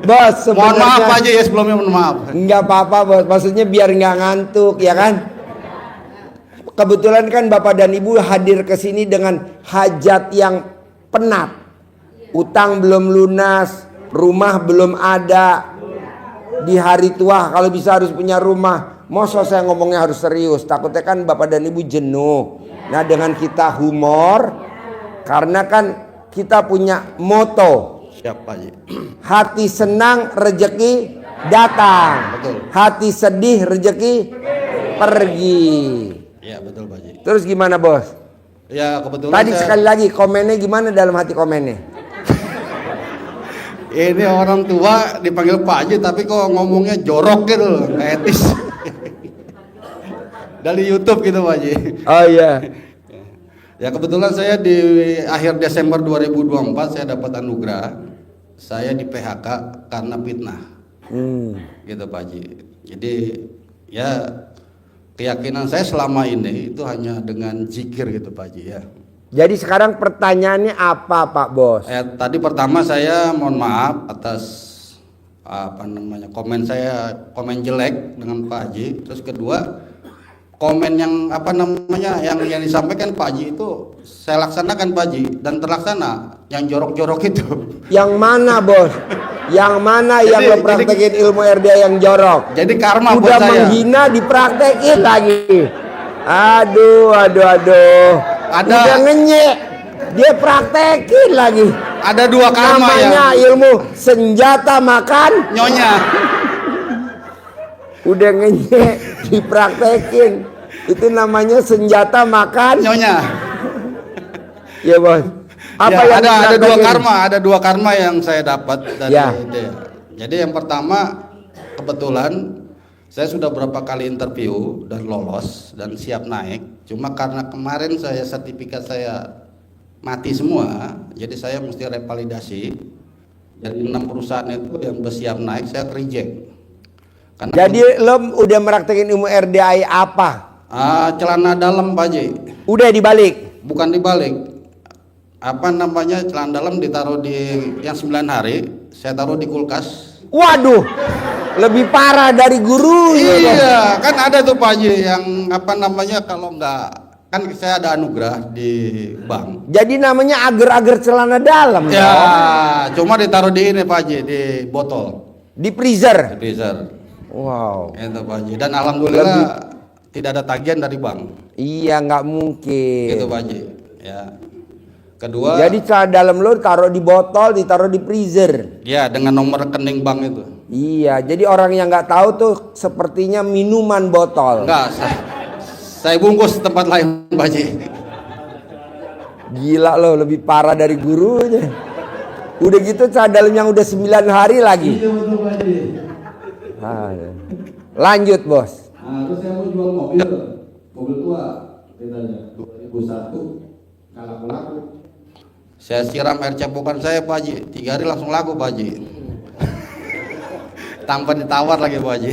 Bos, mohon maaf Pak Haji ya sebelumnya, mohon maaf. Nggak apa-apa Bos, maksudnya biar nggak ngantuk ya kan? Kebetulan kan Bapak dan Ibu hadir ke sini dengan hajat yang penat. Utang belum lunas, Rumah belum ada. Di hari tua kalau bisa harus punya rumah. Masa saya ngomongnya harus serius, takutnya kan Bapak dan Ibu jenuh. Nah, dengan kita humor, karena kan kita punya moto. Siap Pak Haji. Hati senang, rezeki datang. Betul. Hati sedih, rezeki pergi. Iya betul Pak Haji. Terus gimana bos? Ya kebetulan Tadi sekali lagi komennya gimana dalam hati komennya? Ini orang tua dipanggil Pak Haji tapi kok ngomongnya jorok gitu loh, nggak etis. Dari YouTube gitu Pak Haji. Oh iya. Ya kebetulan saya di akhir Desember 2024 saya dapat anugerah. Saya di PHK karena fitnah. Gitu Pak Haji. Jadi ya keyakinan saya selama ini itu hanya dengan zikir gitu Pak Haji ya. Jadi sekarang pertanyaannya apa Pak Bos? Tadi pertama saya mohon maaf atas komen saya komen jelek dengan Pak Haji. Terus kedua komen yang yang disampaikan Pak Haji itu saya laksanakan Pak Haji dan terlaksana. Yang jorok-jorok itu. Yang mana Bos? Yang mana yang lo praktekin ilmu RDA yang jorok? Jadi karma udah buat saya. Menghina dipraktekin lagi. Aduh. Udah ngenyek, dia praktekin lagi. Ada dua karma namanya ilmu senjata makan nyonya. Udah ngenyek, dipraktekin. Itu namanya senjata makan nyonya. Ya bos. Apa ya, yang ada dua karma yang saya dapat dari dia. Jadi yang pertama kebetulan saya sudah berapa kali interview dan lolos dan siap naik. Cuma karena kemarin sertifikat saya mati semua, jadi saya mesti revalidasi. Dari 6 perusahaan itu yang bersiap naik saya reject. Jadi lo udah meraktekin ilmu RDI apa? Celana dalam Pak Haji. Udah dibalik? Bukan dibalik. Celana dalam ditaruh di yang 9 hari, saya taruh di kulkas. Waduh, lebih parah dari guru. Iya, kan ada tuh Pak Haji yang kalau nggak, kan saya ada anugerah di bank. Jadi namanya agar-agar celana dalam. Ya, cuma ditaruh di ini Pak Haji, di botol. Di freezer. Di freezer. Wow. Itu Pak Haji. Dan alhamdulillah tidak ada tagihan dari bank. Iya, nggak mungkin. Itu Pak Haji. Ya. Kedua. Jadi celana dalam lo taruh di botol, ditaruh di freezer. Ya, dengan nomor rekening bank itu. Iya, jadi orang yang nggak tahu tuh sepertinya minuman botol. Enggak, saya bungkus tempat lain Pak Haji. Gila lo, lebih parah dari gurunya. Udah gitu celana dalam yang udah 9 hari lagi. Iya betul Pak Haji. Lanjut bos. Terus saya mau jual mobil tua, ditanya 2001 nggak laku. Saya siram air cebokan saya Pak Haji, 3 hari langsung laku Pak Haji. Tanpa ditawar lagi Pak Haji.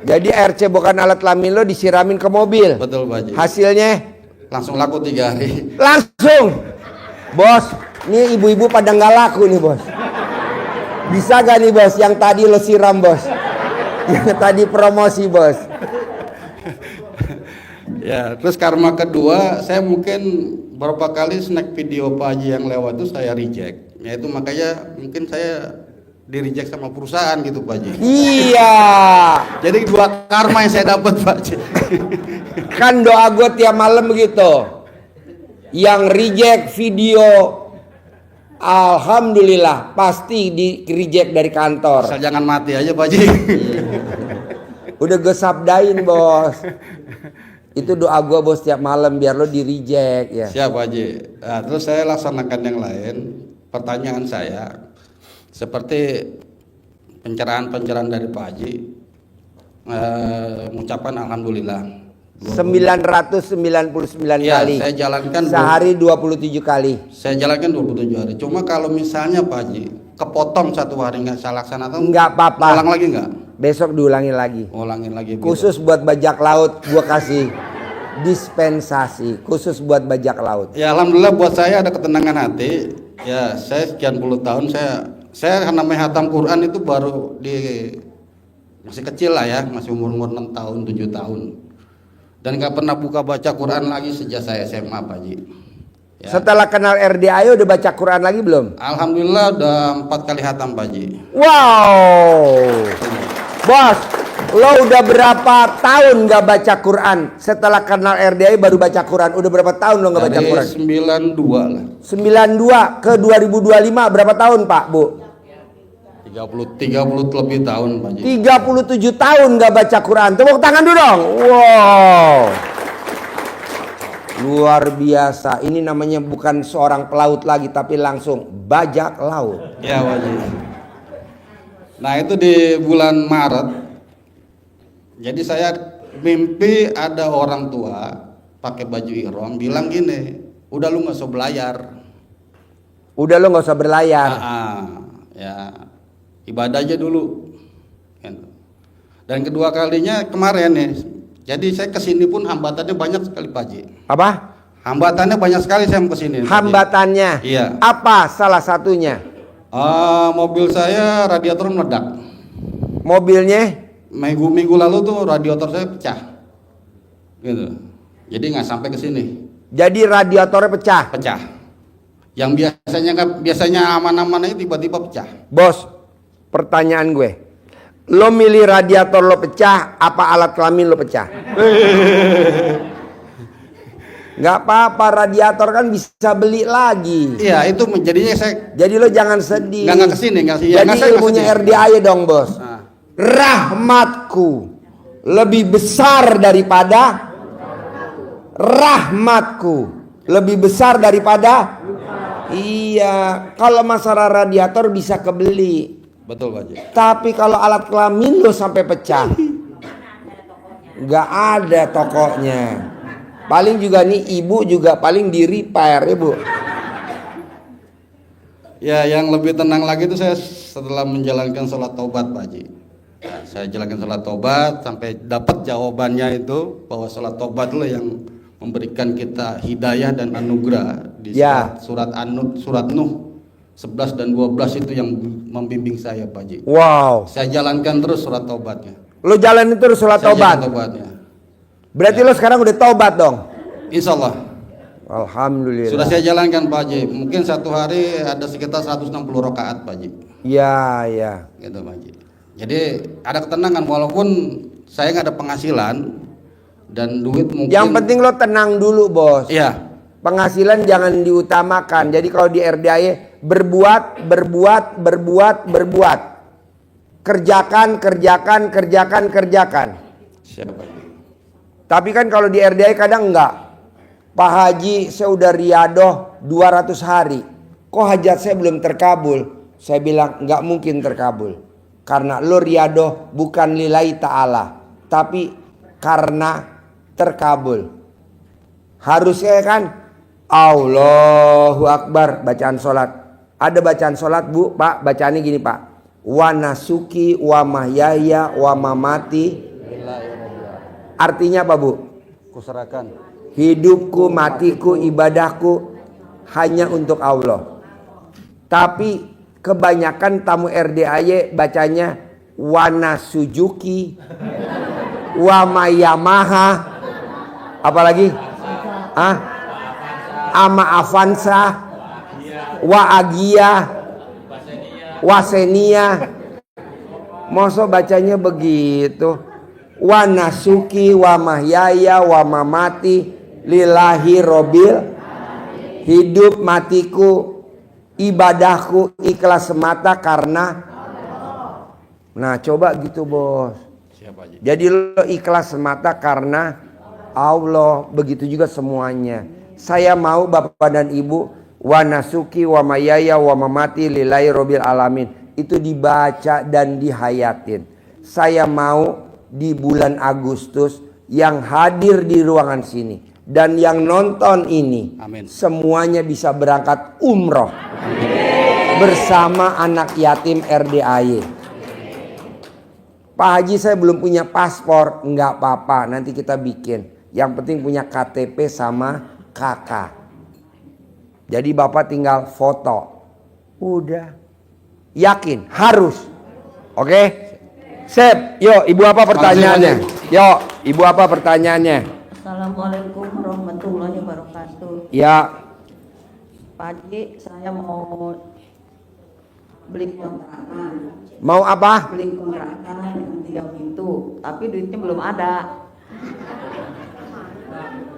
Jadi air cebokan alat kelamin lo disiramin ke mobil. Betul Pak Haji. Hasilnya? Langsung laku 3 hari. Langsung. Bos, nih ibu-ibu pada nggak laku nih bos. Bisa gak nih bos yang tadi lo siram bos? Yang tadi promosi bos. Ya, terus karma kedua, saya mungkin beberapa kali snack video Pak Haji yang lewat itu saya reject. Ya itu makanya mungkin saya di reject sama perusahaan gitu Pak Haji. Iya. Jadi 2 karma yang saya dapat Pak Haji. Kan doa gue tiap malam begitu. Yang reject video, alhamdulillah pasti di reject dari kantor. Asal jangan mati aja Pak Haji. Udah gue sabdain bos. Itu doa gue bos tiap malam biar lo di reject ya. Siap Pak Haji. Nah, terus saya laksanakan yang lain. Pertanyaan saya seperti pencerahan dari Pak Haji, mengucapkan alhamdulillah 999 ya, kali. Saya jalankan sehari 27 kali. Saya jalankan 27 hari. Cuma kalau misalnya Pak Haji kepotong 1 hari nggak saya laksanakan, nggak apa-apa. Ulang lagi nggak? Besok diulangin lagi. Ulangin lagi. Khusus buat bajak laut gua kasih dispensasi khusus buat bajak laut. Ya alhamdulillah buat saya ada ketenangan hati. Ya saya sekian puluh tahun saya namanya hatam Quran itu baru masih kecil lah ya, masih umur 6 tahun 7 tahun. Dan nggak pernah buka baca Quran lagi sejak saya SMA Pak Haji. Ya. Setelah kenal RDAY udah baca Quran lagi belum? Alhamdulillah udah 4 kali hatam Pak Haji. Wow. Bos, lo udah berapa tahun gak baca Quran? Setelah kenal RDAY baru baca Quran. Udah berapa tahun lo gak baca Quran? 92 lah. 92 ke 2025 berapa tahun Pak, Bu? 30 lebih tahun Pak Haji. 37 tahun gak baca Quran. Tepuk tangan dulu dong. Wow. Luar biasa. Ini namanya bukan seorang pelaut lagi, tapi langsung bajak laut. Ya Pak Haji. Nah itu di bulan Maret. Jadi saya mimpi ada orang tua pakai baju ihram bilang gini, udah lu nggak usah belayar. Udah lu nggak usah berlayar. Ya ibadah aja dulu. Dan kedua kalinya kemarin nih. Jadi saya kesini pun hambatannya banyak sekali Pak Haji. Apa? Hambatannya banyak sekali saya mau kesini. Hambatannya? Iya. Apa salah satunya? Mobil saya radiator meledak. Mobilnya? Minggu lalu tuh radiator saya pecah. Gitu. Jadi nggak sampai ke sini. Jadi radiatornya pecah? Pecah. Yang biasanya aman-aman aja tiba-tiba pecah. Bos, pertanyaan gue. Lo milih radiator lo pecah, apa alat kelamin lo pecah? Nggak apa-apa, radiator kan bisa beli lagi. Iya, itu menjadinya saya. Jadi lo jangan sedih. Nggak kesini, nggak sih. Jadi ilmunya RDAY dong bos. Rahmatku lebih besar daripada rahmatku lebih besar daripada. Iya, kalau masalah radiator bisa kebeli. Betul Pak Haji. Tapi kalau alat kelamin lo sampai pecah, nggak ada tokonya. Paling juga nih ibu juga paling di repair ya Bu. Ya yang lebih tenang lagi itu saya setelah menjalankan sholat taubat Pak Haji. Ya, saya jalankan sholat taubat sampai dapat jawabannya itu bahwa sholat taubat lah yang memberikan kita hidayah dan anugerah di surat Nuh 11 dan 12 itu yang membimbing saya Pak Haji. Wow. Saya jalankan terus surat taubatnya. Lo jalanin terus surat taubat? Berarti lo sekarang udah taubat dong? Insya Allah. Alhamdulillah. Sudah saya jalankan Pak Haji. Mungkin satu hari ada sekitar 160 rakaat Pak Haji. Ya. Gitu Pak Haji. Jadi ada ketenangan walaupun saya nggak ada penghasilan dan duit mungkin. Yang penting lo tenang dulu bos. Iya. Penghasilan jangan diutamakan. Jadi kalau di RDAY berbuat. Kerjakan. Siapa? Tapi kan kalau di RDAY kadang enggak. Pak Haji saya udah riadoh 200 hari. Kok hajat saya belum terkabul? Saya bilang enggak mungkin terkabul. Karena lo riadoh bukan lillahi ta'ala. Tapi karena terkabul. Harusnya kan Allahu Akbar bacaan sholat. Ada bacaan sholat Bu, Pak, bacaannya gini Pak. Wa nasuki wa mahyaya wa mamati. Artinya apa Bu? Kuserahkan. Hidupku, matiku, ibadahku hanya untuk Allah. Tapi kebanyakan tamu RDAY bacanya wa nasujuki wa mayamaha. Apalagi? Ama Avanza, wa Agia, wa Senia. Masa bacanya begitu? Wa nasuki wa mahyaya wa mamati lillahi robil. Hidup matiku ibadahku ikhlas semata karena. Nah coba gitu bos. Jadi lo ikhlas semata karena Allah. Begitu juga semuanya. Saya mau Bapak dan Ibu wa nasuki wa mayaya wa mamati lillahi robil alamin. Itu dibaca dan dihayatin. Saya mau di bulan Agustus yang hadir di ruangan sini dan yang nonton ini. Amin. Semuanya bisa berangkat umroh. Amin. Bersama anak yatim RDAY. Pak Haji saya belum punya paspor. Enggak apa-apa nanti kita bikin. Yang penting punya KTP sama kakak. Jadi Bapak tinggal foto. Udah. Yakin harus. Oke? Sip. Yuk, Ibu apa pertanyaannya? Yuk, Ibu apa pertanyaannya? Assalamualaikum warahmatullahi wabarakatuh. Ya. Pak Haji, saya mau beli kontrakan. Mau apa? Beli kontrakan dengan 3 pintu, tapi duitnya belum ada.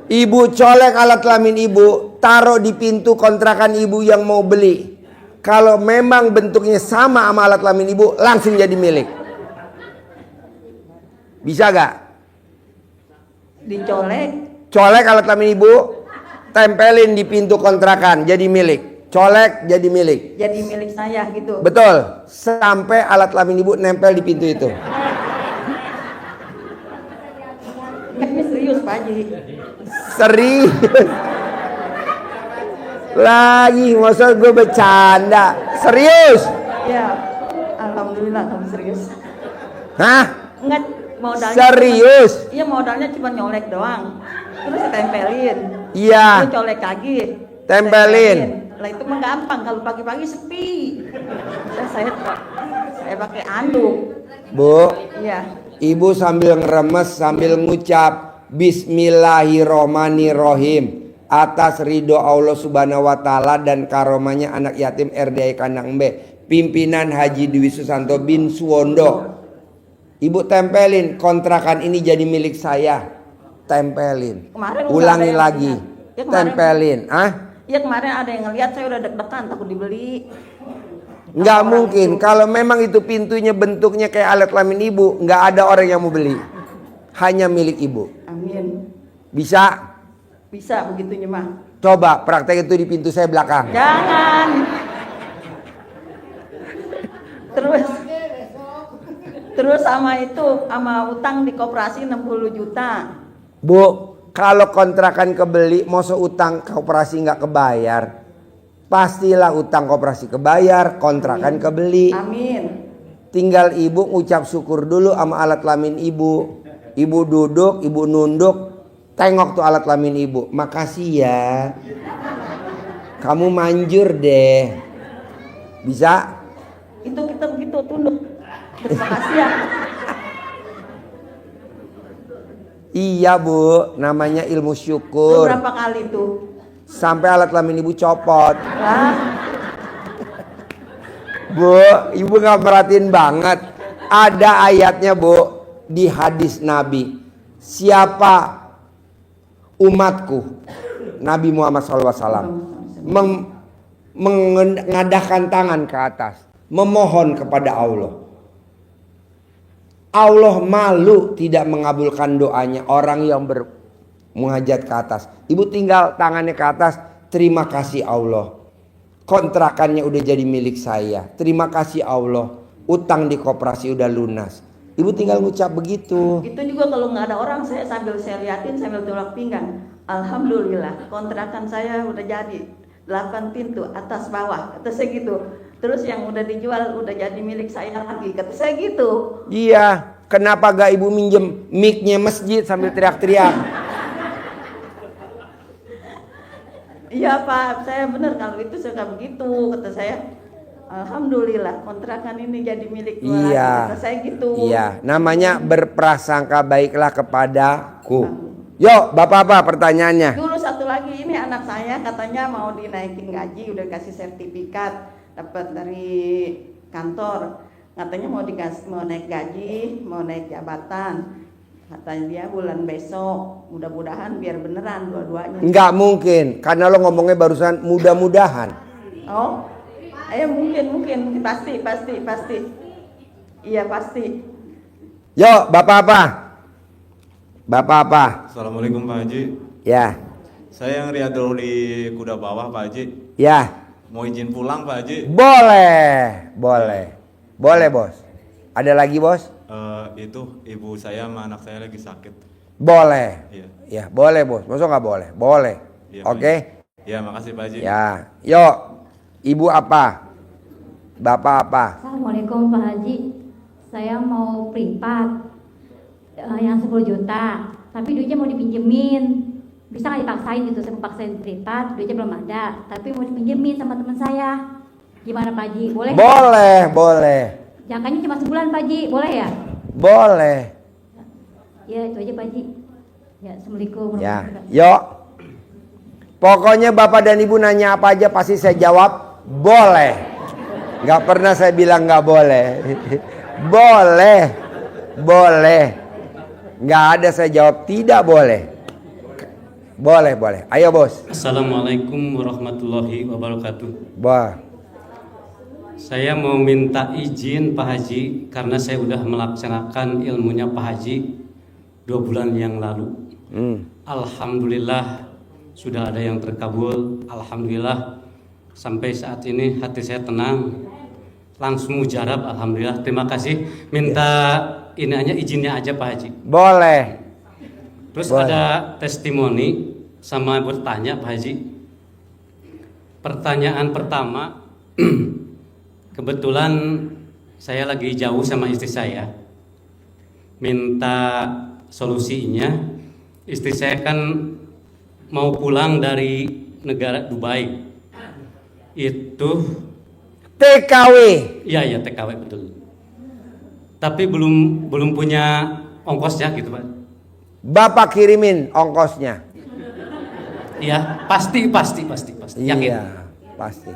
Ibu colek alat kelamin ibu, taruh di pintu kontrakan ibu yang mau beli. Kalau memang bentuknya sama sama alat kelamin ibu, langsung jadi milik. Bisa gak? Dicolek. Colek alat kelamin ibu, tempelin di pintu kontrakan, jadi milik. Colek, jadi milik. Jadi milik saya gitu. Betul, sampai alat kelamin ibu nempel di pintu itu. Ini serius Pak Haji. Serius. Lagi, maksud gue bercanda. Serius. Ya, alhamdulillah kamu serius. Hah? Enggak, modalnya. Serius? Iya, modalnya cuma nyolek doang. Terus tempelin. Iya. Terus colek lagi. Tempelin. Lah itu mah gampang, kalau pagi-pagi sepi. Saya pakai anduk. Bu. Iya. Ibu sambil ngeremes sambil ngucap Bismillahirrohmanirrohim atas ridho Allah Subhanahu wa taala dan karomanya anak yatim RDI Kandang B, pimpinan Haji Dwi Susanto bin Suwondo. Ibu tempelin kontrakan ini jadi milik saya. Tempelin. Kemarin ulangi lagi. Ya, kemarin, tempelin. Ya kemarin ada yang ngeliat, saya udah deg-degan takut dibeli. Nggak mungkin. Kalau memang itu pintunya bentuknya kayak alat kelamin ibu, nggak ada orang yang mau beli. Hanya milik ibu. Amin. Bisa? Bisa begitunya mah. Coba praktek itu di pintu saya belakang. Jangan. Terus sama itu, sama utang di koperasi 60 juta. Bu, kalau kontrakan kebeli, masa utang koperasi nggak kebayar? Pastilah utang koperasi kebayar, kontrakan kebeli. Amin. Tinggal ibu ngucap syukur dulu sama alat kelamin ibu. Ibu duduk, ibu nunduk, tengok tuh alat kelamin ibu. Makasih ya. Kamu manjur deh. Bisa? Itu kita begitu tunduk. Terima kasih ya. Iya bu, namanya ilmu syukur. Berapa kali tuh? Sampai alat kelamin ibu copot. Bu, ibu gak merhatiin banget. Ada ayatnya bu di hadis Nabi. Siapa umatku, Nabi Muhammad SAW, mengadahkan tangan ke atas, memohon kepada Allah. Allah malu tidak mengabulkan doanya orang yang menghajat ke atas. Ibu tinggal tangannya ke atas, terima kasih Allah. Kontrakannya udah jadi milik saya. Terima kasih Allah. Utang di koperasi udah lunas. Ibu tinggal ngucap begitu. Itu juga kalau nggak ada orang, saya liatin sambil tolak pinggang. Alhamdulillah, kontrakan saya udah jadi 8 pintu atas bawah. Kata saya gitu. Terus yang udah dijual udah jadi milik saya lagi. Kata saya gitu. Iya, kenapa gak ibu minjem mic-nya masjid sambil teriak-teriak? Iya Pak, saya benar kalau itu suka begitu. Kata saya, alhamdulillah kontrakan ini jadi milik gua lagi. Kata saya gitu. Iya, namanya berprasangka baiklah kepadaku. Yuk, Bapak apa pertanyaannya? Dulu satu lagi, ini anak saya katanya mau dinaikin gaji, udah kasih sertifikat dapat dari kantor. Katanya mau naik gaji, mau naik jabatan. Katanya dia bulan besok, mudah-mudahan biar beneran dua-duanya. Enggak mungkin, karena lo ngomongnya barusan mudah-mudahan. Oh, mungkin, pasti. Iya pasti. Yuk, Bapak apa? Bapak apa? Assalamualaikum Pak Haji. Ya. Saya yang Riyadul di Kuda Bawah Pak Haji. Ya. Mau izin pulang Pak Haji? Boleh, bos. Ada lagi bos? Itu ibu saya sama anak saya lagi sakit. Boleh. Iya. Ya, boleh bos. Masa nggak boleh? Boleh. Iya, Oke. Ya, makasih Pak Haji. Ya. Yuk, ibu apa? Bapak apa? Assalamualaikum Pak Haji. Saya mau privat yang 10 juta, tapi duitnya mau dipinjemin. Bisa nggak dipaksain gitu? Saya mau paksain privat, duitnya belum ada, tapi mau dipinjemin sama teman saya. Gimana Pak Haji? Boleh? Boleh. Jangkanya cuma sebulan Pak Haji, boleh ya? Boleh. Ya itu aja Pak Haji. Ya, assalamualaikum. Ya, yuk. Pokoknya Bapak dan Ibu nanya apa aja pasti saya jawab boleh. Nggak pernah saya bilang nggak boleh. Boleh. Boleh. Nggak ada saya jawab tidak boleh. Boleh, boleh. Ayo bos. Assalamualaikum warahmatullahi wabarakatuh. Bah. Saya mau minta izin Pak Haji karena saya udah melaksanakan ilmunya Pak Haji 2 bulan yang lalu. Alhamdulillah sudah ada yang terkabul. Alhamdulillah sampai saat ini hati saya tenang. Langsung mujarab. Alhamdulillah. Terima kasih. Minta ini aja izinnya aja Pak Haji. Boleh. Terus Boleh. ada testimoni sama bertanya Pak Haji. Pertanyaan pertama, kebetulan saya lagi jauh sama istri saya. Minta solusinya. Istri saya kan mau pulang dari negara Dubai. Itu TKW. Iya, TKW betul. Tapi belum punya ongkosnya gitu, Pak. Bapak kirimin ongkosnya. Iya, pasti. Yakin. Iya, pasti.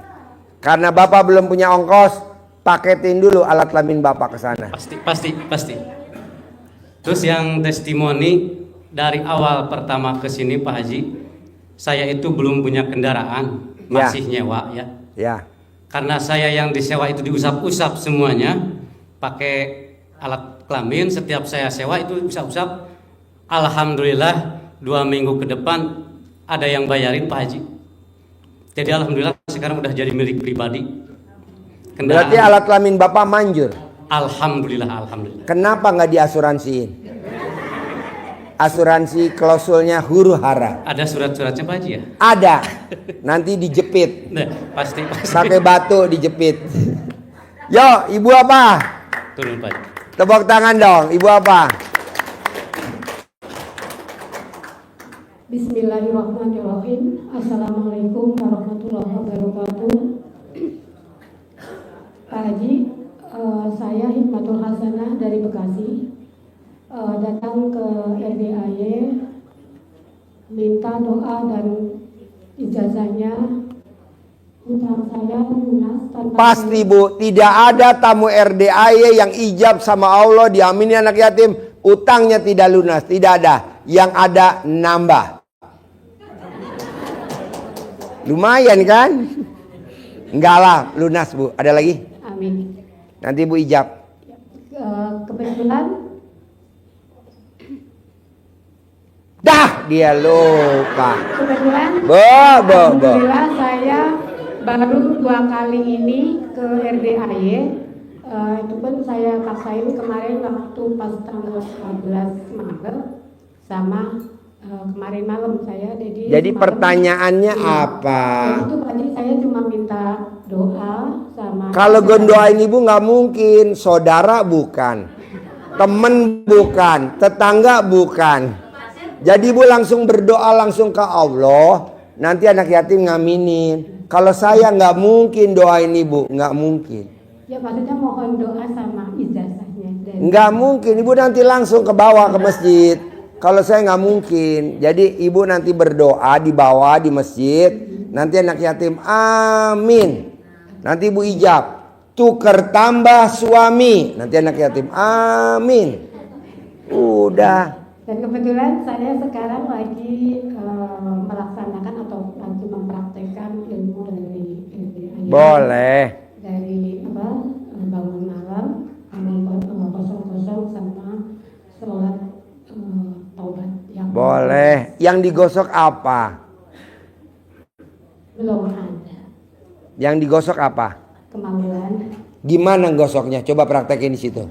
Karena Bapak belum punya ongkos, paketin dulu alat kelamin Bapak ke sana. Pasti. Terus yang testimoni dari awal pertama ke sini Pak Haji, saya itu belum punya kendaraan, masih nyewa ya. Ya. Karena saya yang disewa itu diusap-usap semuanya, pakai alat kelamin. Setiap saya sewa itu usap-usap. Alhamdulillah 2 minggu ke depan ada yang bayarin Pak Haji. Jadi alhamdulillah sekarang udah jadi milik pribadi. Berarti alat kelamin Bapak manjur. Alhamdulillah. Kenapa nggak diasuransiin? Asuransi klausulnya huru hara. Ada surat-suratnya Pak Haji ya? Ada. Nanti dijepit. Nah, pasti. Pakai batu dijepit. Yo, Ibu apa? Turun Pak Haji. Tepuk tangan dong, Ibu apa? Bismillahirrahmanirrahim. Assalamualaikum warahmatullahi wabarakatuh. Pak Haji, saya Hikmatul Hasanah dari Bekasi, datang ke RDAY minta doa dan ijazahnya. Utang saya lunas tanpa. Pasti Bu, tidak ada tamu RDAY yang ijab sama Allah diamini anak yatim, utangnya tidak lunas, tidak ada. Yang ada nambah. Lumayan kan? Enggak lah, lunas Bu. Ada lagi? Amin. Nanti Bu ijab. Kebetulan Dah, dia lupa. Kebetulan Bo. Alhamdulillah saya baru 2 kali ini ke RDAY. Itu pun saya paksain kemarin waktu pas tanggal 14 Maret sama kemarin malam saya. Jadi pertanyaannya apa? Itu tadi saya cuma minta doa sama. Kalau gue doain Ibu nggak mungkin, saudara bukan, temen bukan, tetangga bukan. Jadi Ibu langsung berdoa langsung ke Allah, nanti anak yatim ngaminin. Kalau saya nggak mungkin doain Ibu, nggak mungkin. Ya maksudnya mohon doa sama ijazahnya. Nggak mungkin, Ibu nanti langsung ke bawah ke masjid. Kalau saya nggak mungkin. Jadi Ibu nanti berdoa di bawah di masjid. Nanti anak yatim amin. Nanti Ibu ijab. Tuker tambah suami. Nanti anak yatim amin. Udah. Dan kebetulan saya sekarang lagi melaksanakan atau lagi mempraktekkan ilmu dari RDAY. Boleh. Dari bangun malam, kosong-kosong sama sholat taubat. Boleh. Yang digosok apa? Belum ada. Yang digosok apa? Kemaluan. Gimana gosoknya? Coba praktekin di situ.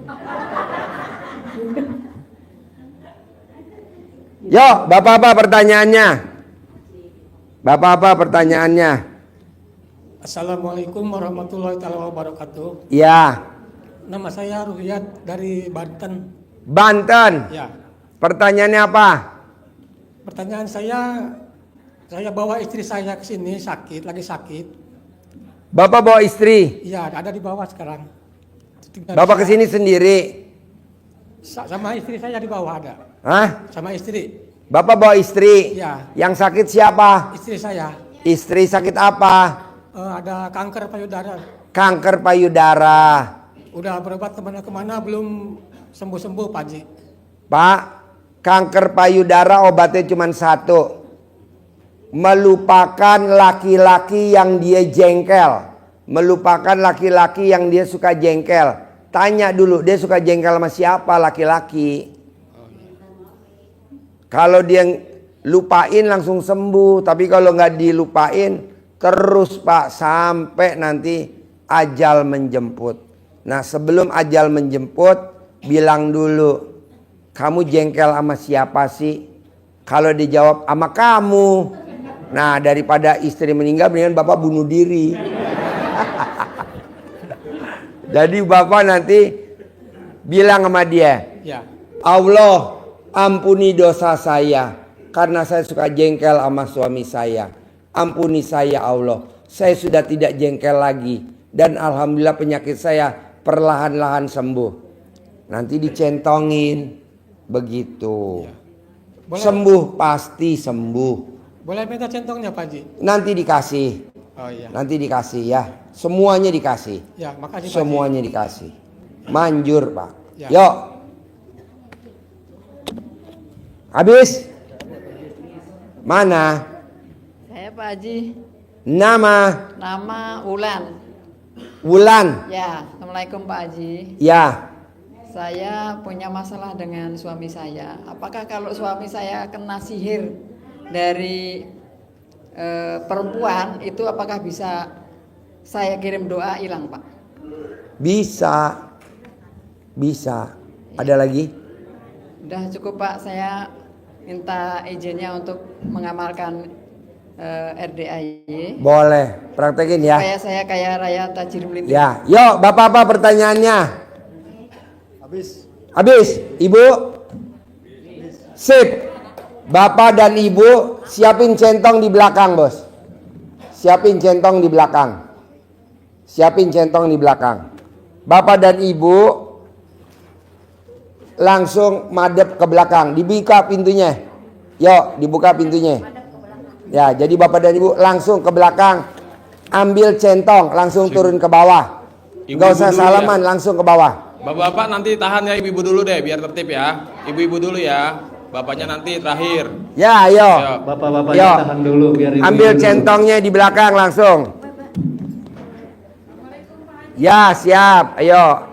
Yo, Bapak apa pertanyaannya? Bapak apa pertanyaannya? Assalamualaikum warahmatullahi wabarakatuh. Ya. Nama saya Ruhiyat dari Banten. Banten. Ya. Pertanyaannya apa? Pertanyaan saya bawa istri saya ke sini sakit, lagi sakit. Bapak bawa istri? Iya, ada di bawah sekarang. Bapak ke sini sendiri? Sama istri saya di bawah ada. Hah? Sama istri. Bapak bawa istri. Ya. Yang sakit siapa? Istri saya. Istri sakit apa? Ada kanker payudara. Kanker payudara. Udah berobat kemana-kemana belum sembuh-sembuh Pak Haji. Pak, kanker payudara obatnya cuma satu. Melupakan laki-laki yang dia jengkel. Melupakan laki-laki yang dia suka jengkel. Tanya dulu, dia suka jengkel sama siapa laki-laki. Kalau dia lupain langsung sembuh. Tapi kalau nggak dilupain terus Pak, sampai nanti ajal menjemput. Nah sebelum ajal menjemput, bilang dulu, kamu jengkel sama siapa sih? Kalau dijawab sama kamu, nah daripada istri meninggal, mendingan Bapak bunuh diri. Jadi Bapak nanti bilang sama dia, Ya. Allah ampuni dosa saya, karena saya suka jengkel sama suami saya. Ampuni saya Allah, saya sudah tidak jengkel lagi. Dan alhamdulillah penyakit saya perlahan-lahan sembuh. Nanti dicentongin begitu. Boleh. Sembuh pasti sembuh. Boleh minta centongnya Pak Haji? Nanti dikasih. Oh iya. Nanti dikasih ya. Semuanya dikasih. Ya, makasih Pak Haji. Semuanya dikasih. Manjur Pak. Ya. Yuk. Habis? Mana? Saya Pak Haji. Nama? Nama Ulan. Wulan. Ya, Assalamualaikum Pak Haji. Ya. Saya punya masalah dengan suami saya. Apakah kalau suami saya kena sihir dari perempuan itu apakah bisa saya kirim doa hilang Pak? Bisa. Bisa. Ada lagi? Udah cukup Pak, saya minta izinnya untuk mengamalkan RDAY. Boleh. Praktekin ya. Supaya saya kaya raya tajir melintir. Ya. Yuk, Bapak apa pertanyaannya? Habis. Ibu? Sip. Bapak dan Ibu siapin centong di belakang, Bos. Siapin centong di belakang. Siapin centong di belakang. Bapak dan Ibu langsung madep ke belakang. Dibuka pintunya. Yuk, dibuka pintunya. Ya, jadi Bapak dan Ibu langsung ke belakang. Ambil centong, langsung turun ke bawah. Gak usah salaman, langsung ke bawah. Bapak-bapak nanti tahan ya ibu-ibu dulu deh biar tertib ya. Ibu-ibu dulu ya. Bapaknya nanti terakhir. Ya, ayo. Bapak-bapaknya tahan dulu biar ibu-ibu ambil dulu. centongnya di belakang langsung. Ya, siap. Ayo,